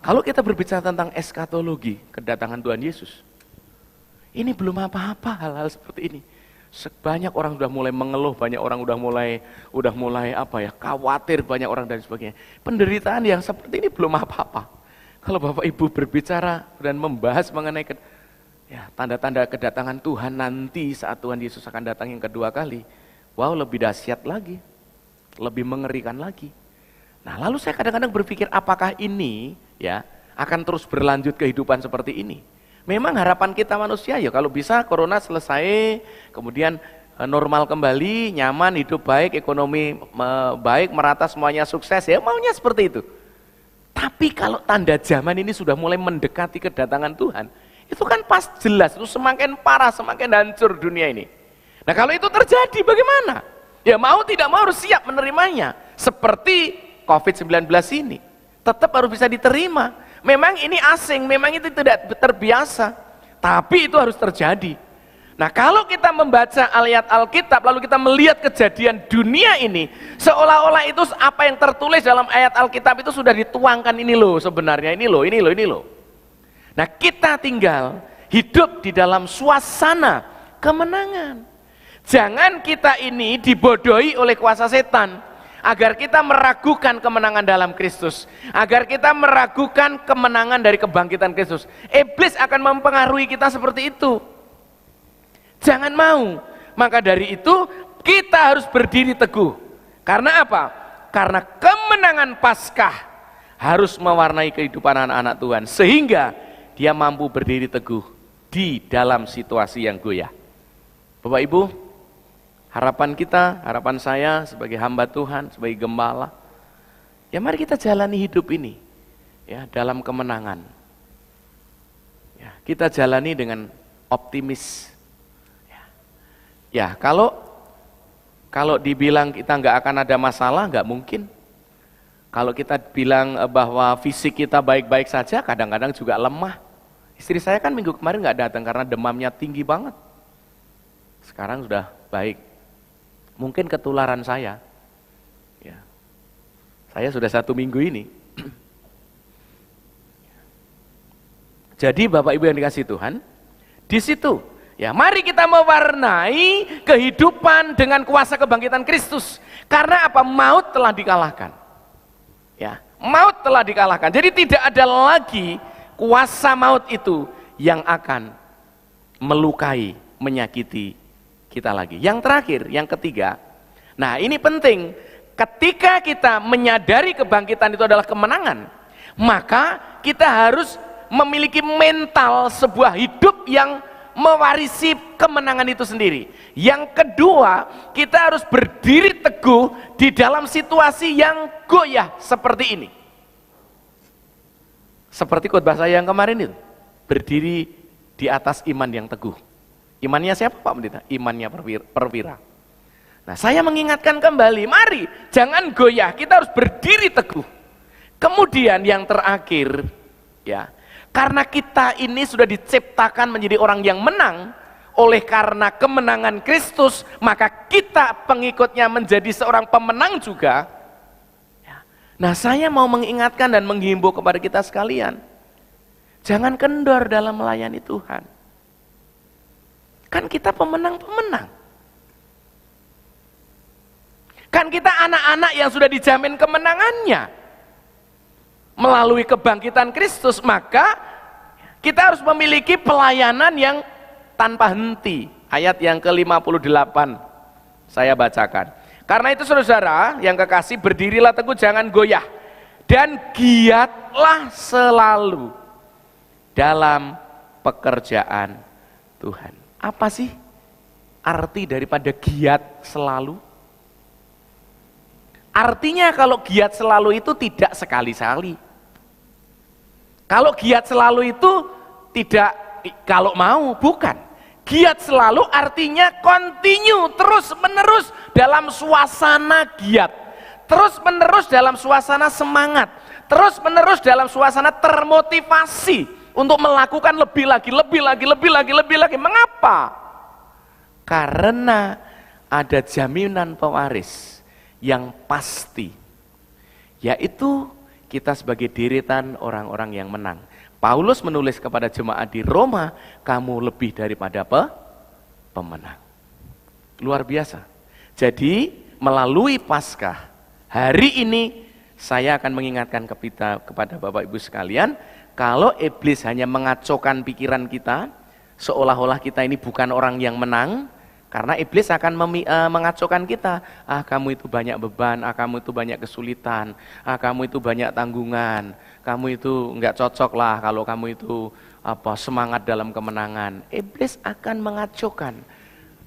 Kalau kita berbicara tentang eskatologi, kedatangan Tuhan Yesus, ini belum apa-apa hal-hal seperti ini. Banyak orang sudah mulai mengeluh, banyak orang udah mulai khawatir, banyak orang dan sebagainya. Penderitaan yang seperti ini belum apa-apa. Kalau Bapak Ibu berbicara dan membahas mengenai tanda-tanda kedatangan Tuhan nanti saat Tuhan Yesus akan datang yang kedua kali, wow, lebih dahsyat lagi, lebih mengerikan lagi. Nah, lalu saya kadang-kadang berpikir, apakah ini akan terus berlanjut kehidupan seperti ini? Memang harapan kita manusia kalau bisa corona selesai, kemudian normal kembali, nyaman, hidup baik, ekonomi baik, merata, semuanya sukses, maunya seperti itu. Tapi kalau tanda zaman ini sudah mulai mendekati kedatangan Tuhan, itu kan pas jelas, itu semakin parah, semakin hancur dunia ini. Nah, kalau itu terjadi bagaimana? Ya mau tidak mau harus siap menerimanya. Seperti COVID-19 ini, tetap harus bisa diterima. Memang ini asing, memang itu tidak terbiasa, tapi itu harus terjadi. Nah, kalau kita membaca ayat Alkitab, lalu kita melihat kejadian dunia ini, seolah-olah itu apa yang tertulis dalam ayat Alkitab itu sudah dituangkan, ini loh sebenarnya, ini loh. Nah, kita tinggal hidup di dalam suasana kemenangan. Jangan kita ini dibodohi oleh kuasa setan, agar kita meragukan kemenangan dalam Kristus, agar kita meragukan kemenangan dari kebangkitan Kristus. Iblis akan mempengaruhi kita seperti itu. Jangan mau. Maka dari itu kita harus berdiri teguh. Karena apa? Karena kemenangan Paskah harus mewarnai kehidupan anak-anak Tuhan, sehingga dia mampu berdiri teguh di dalam situasi yang goyah. Bapak Ibu, harapan kita, harapan saya sebagai hamba Tuhan, sebagai gembala, ya mari kita jalani hidup ini ya dalam kemenangan. Ya, kita jalani dengan optimis. Ya, kalau dibilang kita nggak akan ada masalah, nggak mungkin. Kalau kita bilang bahwa fisik kita baik-baik saja, kadang-kadang juga lemah. Istri saya kan minggu kemarin nggak datang karena demamnya tinggi banget. Sekarang sudah baik. Mungkin ketularan saya. Ya. Saya sudah 1 minggu ini. Jadi Bapak Ibu yang dikasihi Tuhan, di situ ya, mari kita mewarnai kehidupan dengan kuasa kebangkitan Kristus. Karena apa? Maut telah dikalahkan. Ya, maut telah dikalahkan. Jadi tidak ada lagi kuasa maut itu yang akan melukai, menyakiti kita lagi. Yang terakhir, yang ketiga. Nah, ini penting. Ketika kita menyadari kebangkitan itu adalah kemenangan, maka kita harus memiliki mental sebuah hidup yang mewarisi kemenangan itu sendiri. Yang kedua, kita harus berdiri teguh di dalam situasi yang goyah seperti ini. Seperti khotbah saya yang kemarin itu, berdiri di atas iman yang teguh. Imannya siapa Pak Pendeta? Imannya perwira. Nah, saya mengingatkan kembali, mari jangan goyah, kita harus berdiri teguh. Kemudian yang terakhir, ya, karena kita ini sudah diciptakan menjadi orang yang menang, oleh karena kemenangan Kristus, maka kita pengikutnya menjadi seorang pemenang juga. Nah, saya mau mengingatkan dan menghimbau kepada kita sekalian, jangan kendor dalam melayani Tuhan. Kan kita pemenang-pemenang. Kan kita anak-anak yang sudah dijamin kemenangannya melalui kebangkitan Kristus, maka kita harus memiliki pelayanan yang tanpa henti. Ayat yang ke-58 saya bacakan. Karena itu saudara yang kekasih, berdirilah teguh, jangan goyah, dan giatlah selalu dalam pekerjaan Tuhan. Apa sih arti daripada giat selalu? Artinya kalau giat selalu itu tidak sekali-sekali. Kalau giat selalu itu tidak kalau mau, bukan. Giat selalu artinya continue, terus menerus dalam suasana giat, terus menerus dalam suasana semangat, terus menerus dalam suasana termotivasi untuk melakukan lebih lagi. Mengapa? Karena ada jaminan pewaris yang pasti, yaitu kita sebagai deretan orang-orang yang menang. Paulus menulis kepada jemaat di Roma, kamu lebih daripada pemenang. Luar biasa. Jadi melalui Paskah hari ini, saya akan mengingatkan kepada Bapak Ibu sekalian, kalau iblis hanya mengacaukan pikiran kita, seolah-olah kita ini bukan orang yang menang, karena iblis akan mengacaukan kita. Kamu itu banyak beban, kamu itu banyak kesulitan, kamu itu banyak tanggungan, kamu itu enggak cocok lah kalau kamu itu semangat dalam kemenangan. Iblis akan mengacaukan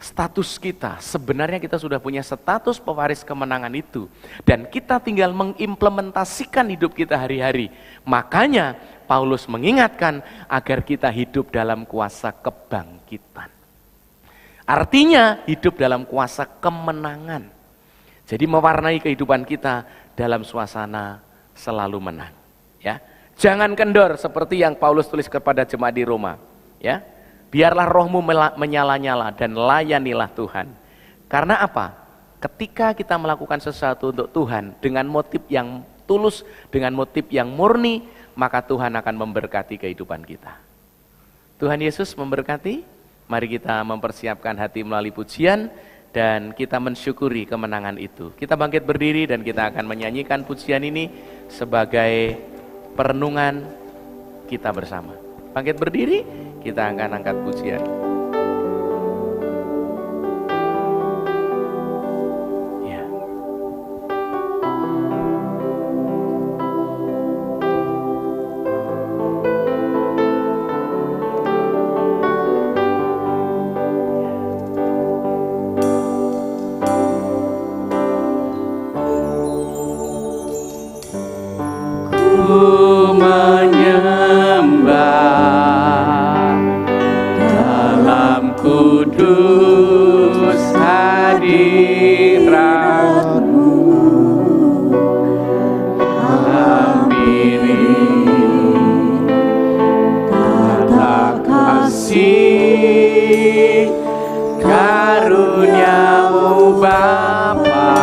status kita. Sebenarnya kita sudah punya status pewaris kemenangan itu, dan kita tinggal mengimplementasikan hidup kita hari-hari. Makanya Paulus mengingatkan agar kita hidup dalam kuasa kebangkitan. Artinya hidup dalam kuasa kemenangan. Jadi mewarnai kehidupan kita dalam suasana selalu menang. Ya, jangan kendor seperti yang Paulus tulis kepada jemaat di Roma. Ya, biarlah rohmu menyala-nyala dan layanilah Tuhan. Karena apa? Ketika kita melakukan sesuatu untuk Tuhan dengan motif yang tulus, dengan motif yang murni, maka Tuhan akan memberkati kehidupan kita. Tuhan Yesus memberkati. Mari kita mempersiapkan hati melalui pujian dan kita mensyukuri kemenangan itu. Kita bangkit berdiri dan kita akan menyanyikan pujian ini sebagai perenungan kita bersama. Bangkit berdiri, kita akan angkat pujian. Ya. Ku menyembah dalam kudus hadirat-Mu, hampiri tata kasih karunia-Mu Bapa.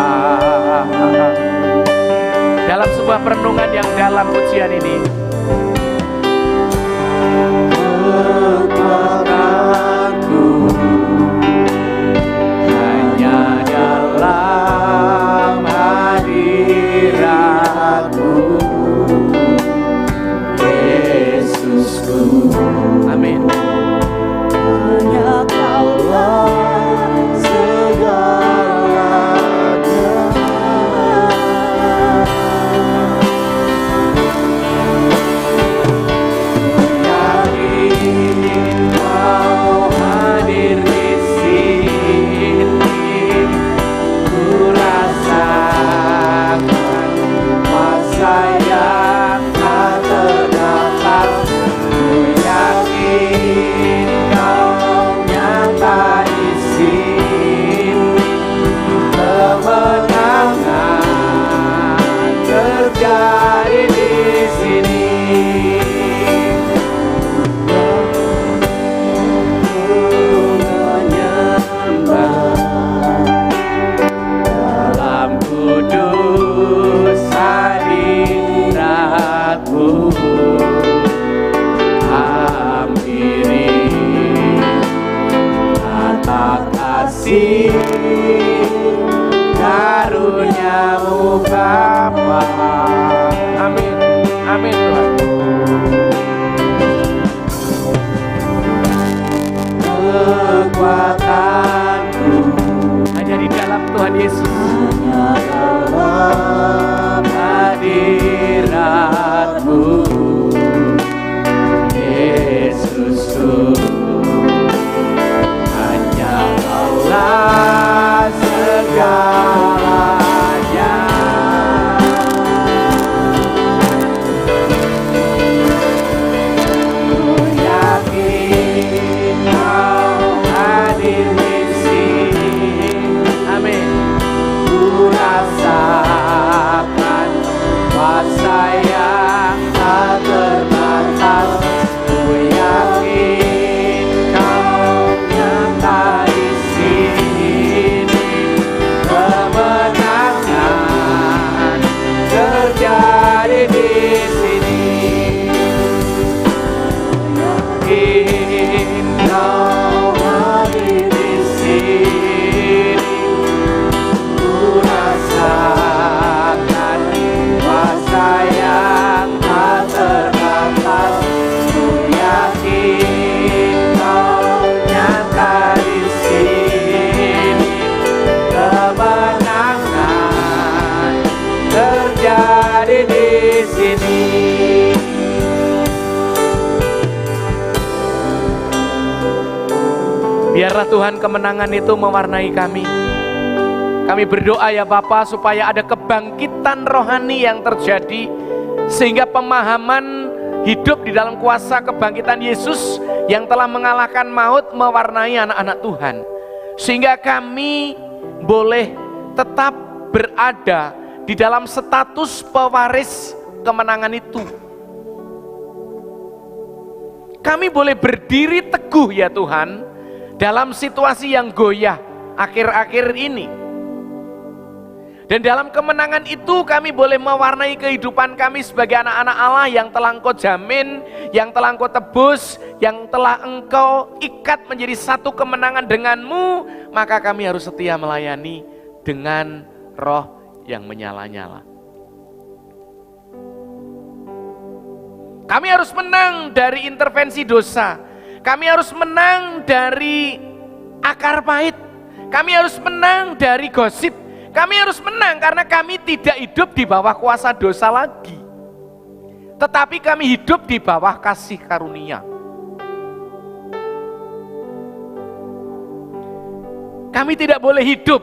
Dalam sebuah perenungan yang dalam pujian ini, kekuatanku hanya dalam hadirat-Mu, Yesusku. amin. Hanya Kaulah segalanya. Yakin Kau hadir di sini, ku rasakan kuasa yang tak terdapat. Ku yakin Kau nyata di sini, kemenangan terjadi di sini. Dalam kudus hadirat-Mu, hampiri tata kasih karunia-Mu Bapa. Amin. Amin Tuhan. Kekuatanku Hanya di dalam Tuhan Yesus. hanya dalam hadirat-Mu, Yesusku. Hanya Kaulah segalanya. Ku yakin Kau hadir di sini. Amin. Ku rasakan kuasa yang tak terbatas. Ku yakin Kau nyata di sini, kemenangan terjadi di sini. Yakin Kau hadir di sini, ku rasakan kuasa yang tak terbatas. Ku yakin Kau nyata di sini, kemenangan terjadi di sini. Biarlah Tuhan kemenangan itu mewarnai kami. Kami berdoa ya Bapa supaya ada kebangkitan rohani yang terjadi, sehingga pemahaman hidup di dalam kuasa kebangkitan Yesus yang telah mengalahkan maut mewarnai anak-anak Tuhan, sehingga kami boleh tetap berada di dalam status pewaris kemenangan itu. Kami boleh berdiri teguh ya Tuhan dalam situasi yang goyah akhir-akhir ini. Dan dalam kemenangan itu kami boleh mewarnai kehidupan kami sebagai anak-anak Allah yang telah Engkau jamin, yang telah Engkau tebus, yang telah Engkau ikat menjadi satu kemenangan denganmu. Maka kami harus setia melayani dengan roh yang menyala-nyala. Kami harus menang dari intervensi dosa. Kami harus menang dari akar pahit. Kami harus menang dari gosip. Kami harus menang karena kami tidak hidup di bawah kuasa dosa lagi. Tetapi kami hidup di bawah kasih karunia. Kami tidak boleh hidup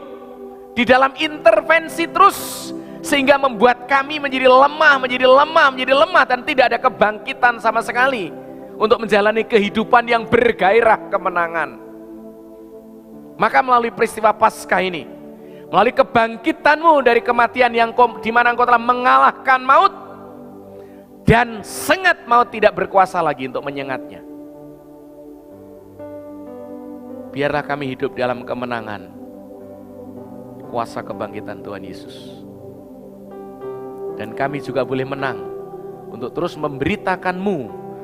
di dalam intervensi terus sehingga membuat kami menjadi lemah dan tidak ada kebangkitan sama sekali untuk menjalani kehidupan yang bergairah kemenangan. Maka melalui peristiwa Paskah ini, melalui kebangkitanmu dari kematian yang di mana Engkau telah mengalahkan maut, dan sengat maut tidak berkuasa lagi untuk menyengatnya. Biarlah kami hidup dalam kemenangan kuasa kebangkitan Tuhan Yesus. Dan kami juga boleh menang untuk terus memberitakan-Mu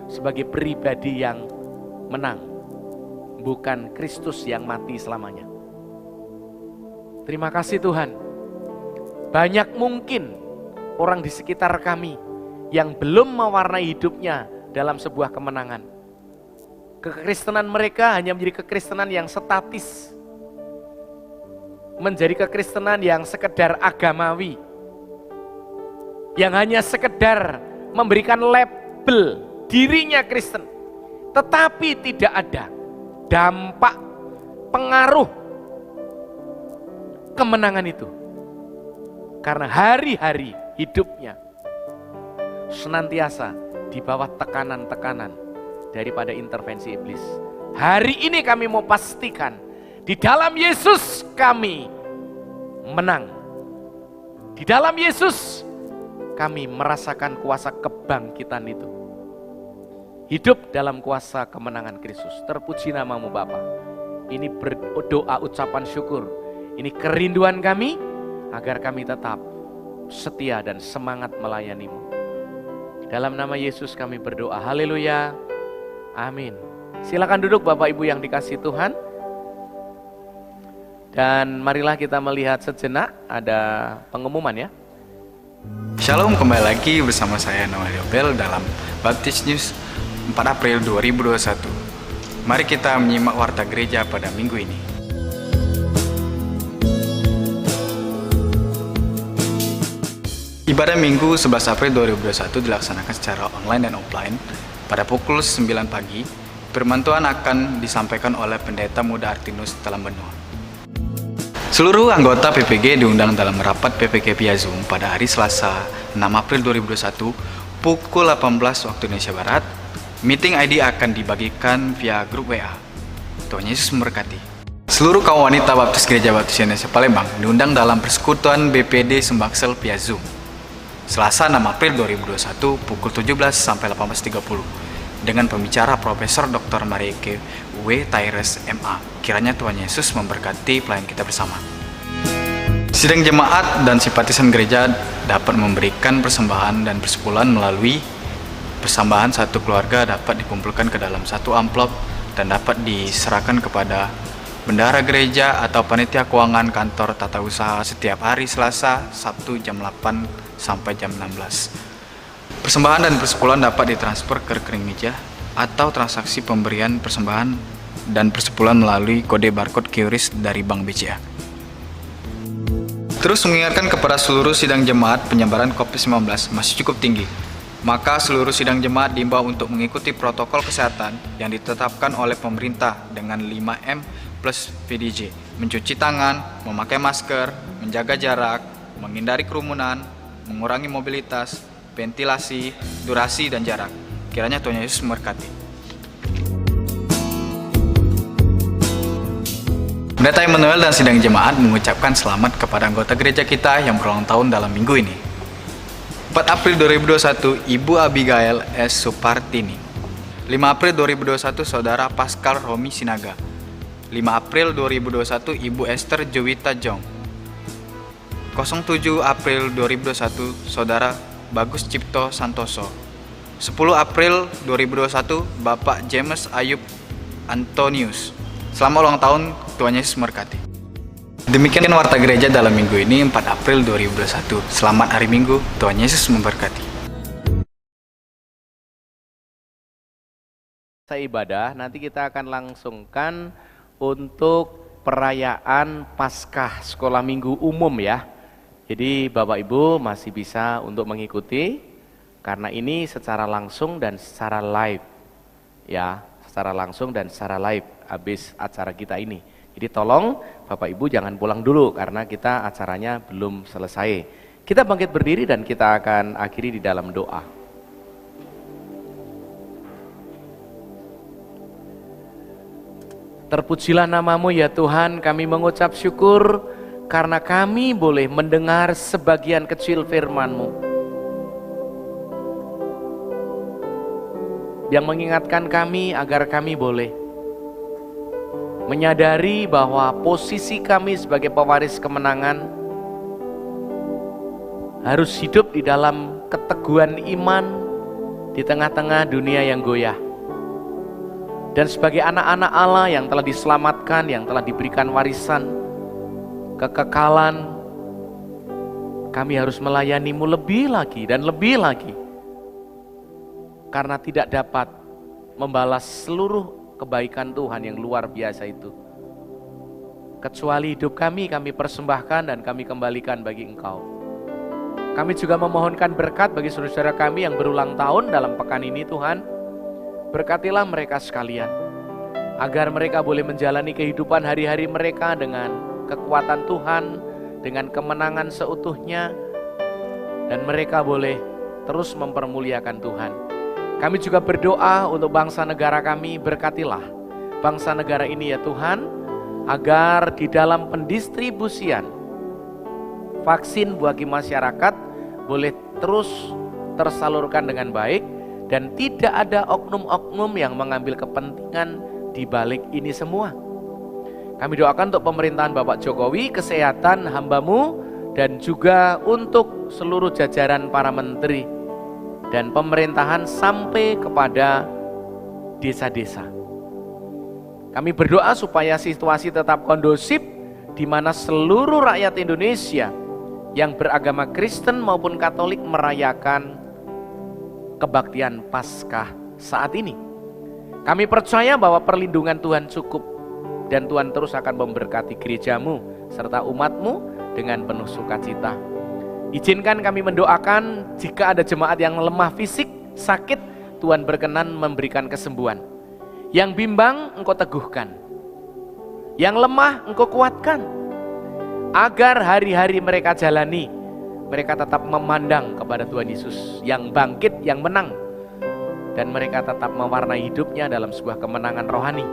sebagai pribadi yang menang, bukan Kristus yang mati selamanya. Terima kasih Tuhan. Banyak mungkin orang di sekitar kami yang belum mewarnai hidupnya dalam sebuah kemenangan. Kekristenan mereka hanya menjadi kekristenan yang statis, menjadi kekristenan yang sekedar agamawi, yang hanya sekedar memberikan label dirinya Kristen, tetapi tidak ada dampak pengaruh kemenangan itu. Karena hari-hari hidupnya senantiasa di bawah tekanan-tekanan daripada intervensi iblis. Hari ini kami mau pastikan di dalam Yesus kami menang. Di dalam Yesus kami merasakan kuasa kebangkitan itu. Hidup dalam kuasa kemenangan Kristus. Terpuji nama-Mu Bapa. Ini berdoa ucapan syukur. Ini kerinduan kami agar kami tetap setia dan semangat melayani-Mu. Dalam nama Yesus kami berdoa. Haleluya. Amin. Silakan duduk Bapak Ibu yang dikasihi Tuhan. Dan marilah kita melihat sejenak ada pengumuman ya. Shalom, kembali lagi bersama saya Noah Yobel dalam Baptist News 4 April 2021. Mari kita menyimak warta gereja pada minggu ini. Ibadah Minggu 11 April 2021 dilaksanakan secara online dan offline. Pada pukul 9 pagi, firman Tuhan akan disampaikan oleh Pendeta Muda Artinus Talambenua. Seluruh anggota PPG diundang dalam rapat PPG via Zoom pada hari Selasa 6 April 2021 pukul 18 waktu Indonesia Barat. Meeting ID akan dibagikan via grup WA. Tuhan Yesus memberkati. Seluruh kaum wanita Baptis Gereja Baptis Indonesia Palembang diundang dalam persekutuan BPD Sembaksel via Zoom. Selasa 6 April 2021 pukul 17 sampai 18.30 dengan pembicara Profesor Dr. Marieke W. Tyrus MA. Kiranya Tuhan Yesus memberkati pelayan kita bersama. Sidang jemaat dan simpatisan gereja dapat memberikan persembahan dan persepuluhan melalui persembahan satu keluarga dapat dikumpulkan ke dalam satu amplop dan dapat diserahkan kepada bendahara gereja atau panitia keuangan kantor tata usaha setiap hari Selasa, Sabtu jam 8 sampai jam 16. Persembahan dan persepuluhan dapat ditransfer ke rekening meja atau transaksi pemberian persembahan dan persepuluhan melalui kode barcode QRIS dari Bank BCA. Terus mengingatkan kepada seluruh sidang jemaat penyebaran COVID-19 masih cukup tinggi. Maka seluruh sidang jemaat diimbau untuk mengikuti protokol kesehatan yang ditetapkan oleh pemerintah dengan 5M plus PDJ. Mencuci tangan, memakai masker, menjaga jarak, menghindari kerumunan, mengurangi mobilitas, ventilasi, durasi, dan jarak. Kiranya Tuhan Yesus memberkati. Pendeta Emmanuel dan sidang jemaat mengucapkan selamat kepada anggota gereja kita yang berulang tahun dalam minggu ini. 4 April 2021, Ibu Abigail S. Supartini. 5 April 2021, Saudara Pascal Romi Sinaga. 5 April 2021, Ibu Esther Jowita Jong. 07 April 2021, Saudara Bagus Cipto Santoso. 10 April 2021, Bapak James Ayub Antonius. Selamat ulang tahun, Tuhan Yesus memberkati. Demikian Warta Gereja dalam minggu ini 4 April 2021. Selamat hari Minggu, Tuhan Yesus memberkati. Ibadah, nanti kita akan langsungkan untuk perayaan Paskah Sekolah Minggu Umum ya. Jadi Bapak Ibu masih bisa untuk mengikuti, karena ini secara langsung dan secara live ya, secara langsung dan secara live habis acara kita ini. Jadi tolong Bapak Ibu jangan pulang dulu karena kita acaranya belum selesai. Kita bangkit berdiri dan kita akan akhiri di dalam doa. Terpujilah namamu ya Tuhan, kami mengucap syukur karena kami boleh mendengar sebagian kecil firman-Mu yang mengingatkan kami agar kami boleh menyadari bahwa posisi kami sebagai pewaris kemenangan harus hidup di dalam keteguhan iman di tengah-tengah dunia yang goyah. Dan sebagai anak-anak Allah yang telah diselamatkan, yang telah diberikan warisan kekekalan, kami harus melayani-Mu lebih lagi dan lebih lagi. Karena tidak dapat membalas seluruh kebaikan Tuhan yang luar biasa itu. Kecuali hidup kami persembahkan dan kami kembalikan bagi Engkau. Kami juga memohonkan berkat bagi saudara-saudara kami yang berulang tahun dalam pekan ini Tuhan. Berkatilah mereka sekalian, agar mereka boleh menjalani kehidupan hari-hari mereka dengan kekuatan Tuhan, dengan kemenangan seutuhnya, dan mereka boleh terus mempermuliakan Tuhan. Kami juga berdoa untuk bangsa negara kami, berkatilah bangsa negara ini ya Tuhan, agar di dalam pendistribusian vaksin bagi masyarakat boleh terus tersalurkan dengan baik, dan tidak ada oknum-oknum yang mengambil kepentingan di balik ini semua. Kami doakan untuk pemerintahan Bapak Jokowi, kesehatan hamba-Mu, dan juga untuk seluruh jajaran para menteri dan pemerintahan sampai kepada desa-desa. Kami berdoa supaya situasi tetap kondusif, di mana seluruh rakyat Indonesia yang beragama Kristen maupun Katolik merayakan kebaktian Paskah saat ini. Kami percaya bahwa perlindungan Tuhan cukup dan Tuhan terus akan memberkati gereja-Mu serta umat-Mu dengan penuh sukacita. Izinkan kami mendoakan jika ada jemaat yang lemah fisik, sakit, Tuhan berkenan memberikan kesembuhan. Yang bimbang Engkau teguhkan, yang lemah Engkau kuatkan, agar hari-hari mereka jalani mereka tetap memandang kepada Tuhan Yesus yang bangkit, yang menang, dan mereka tetap mewarnai hidupnya dalam sebuah kemenangan rohani.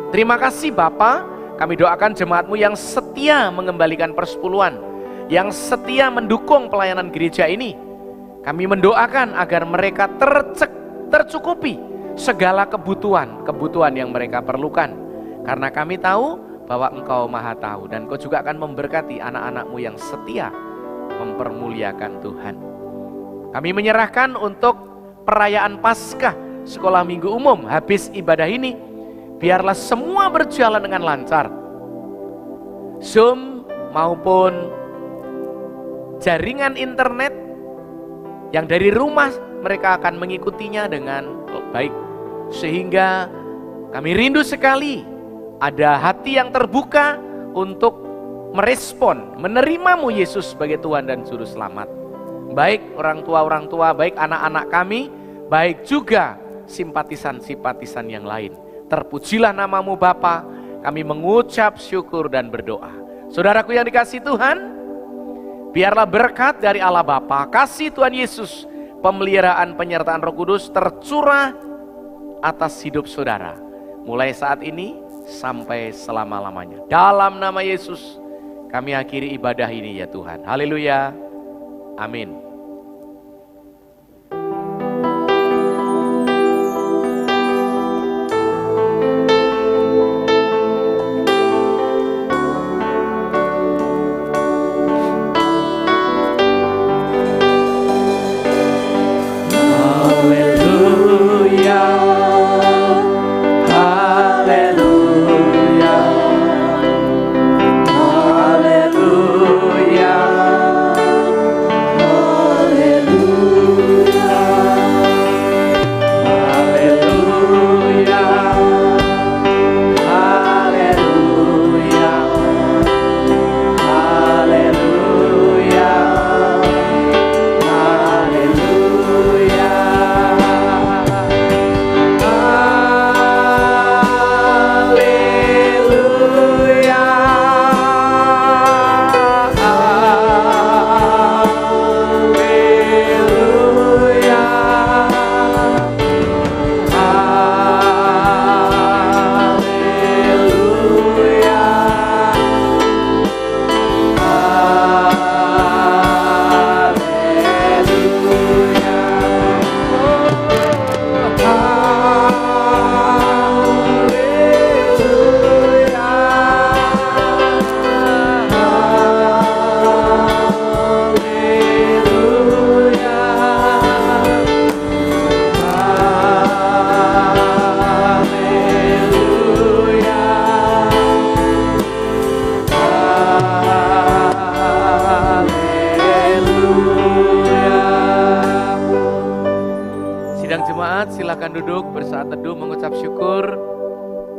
Terima kasih Bapa, kami doakan jemaat-Mu yang setia mengembalikan persepuluhan, yang setia mendukung pelayanan gereja ini. Kami mendoakan agar mereka tercukupi segala kebutuhan yang mereka perlukan, karena kami tahu bahwa Engkau Maha Tahu, dan Engkau juga akan memberkati anak-anak-Mu yang setia mempermuliakan Tuhan. Kami menyerahkan untuk perayaan Paskah Sekolah Minggu Umum habis ibadah ini, biarlah semua berjalan dengan lancar. Zoom maupun jaringan internet yang dari rumah mereka akan mengikutinya dengan baik. Sehingga kami rindu sekali ada hati yang terbuka untuk merespon, menerimamu Yesus sebagai Tuhan dan Juru Selamat. Baik orang tua, baik anak-anak kami, baik juga simpatisan-simpatisan yang lain. Terpujilah namamu Bapa, kami mengucap syukur dan berdoa. Saudaraku yang dikasihi Tuhan, biarlah berkat dari Allah Bapa, kasih Tuhan Yesus, pemeliharaan penyertaan Roh Kudus tercurah atas hidup saudara, mulai saat ini sampai selama-lamanya. Dalam nama Yesus, kami akhiri ibadah ini ya Tuhan. Haleluya. Amin.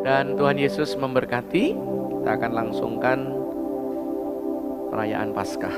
Dan Tuhan Yesus memberkati. Kita akan langsungkan perayaan Paskah.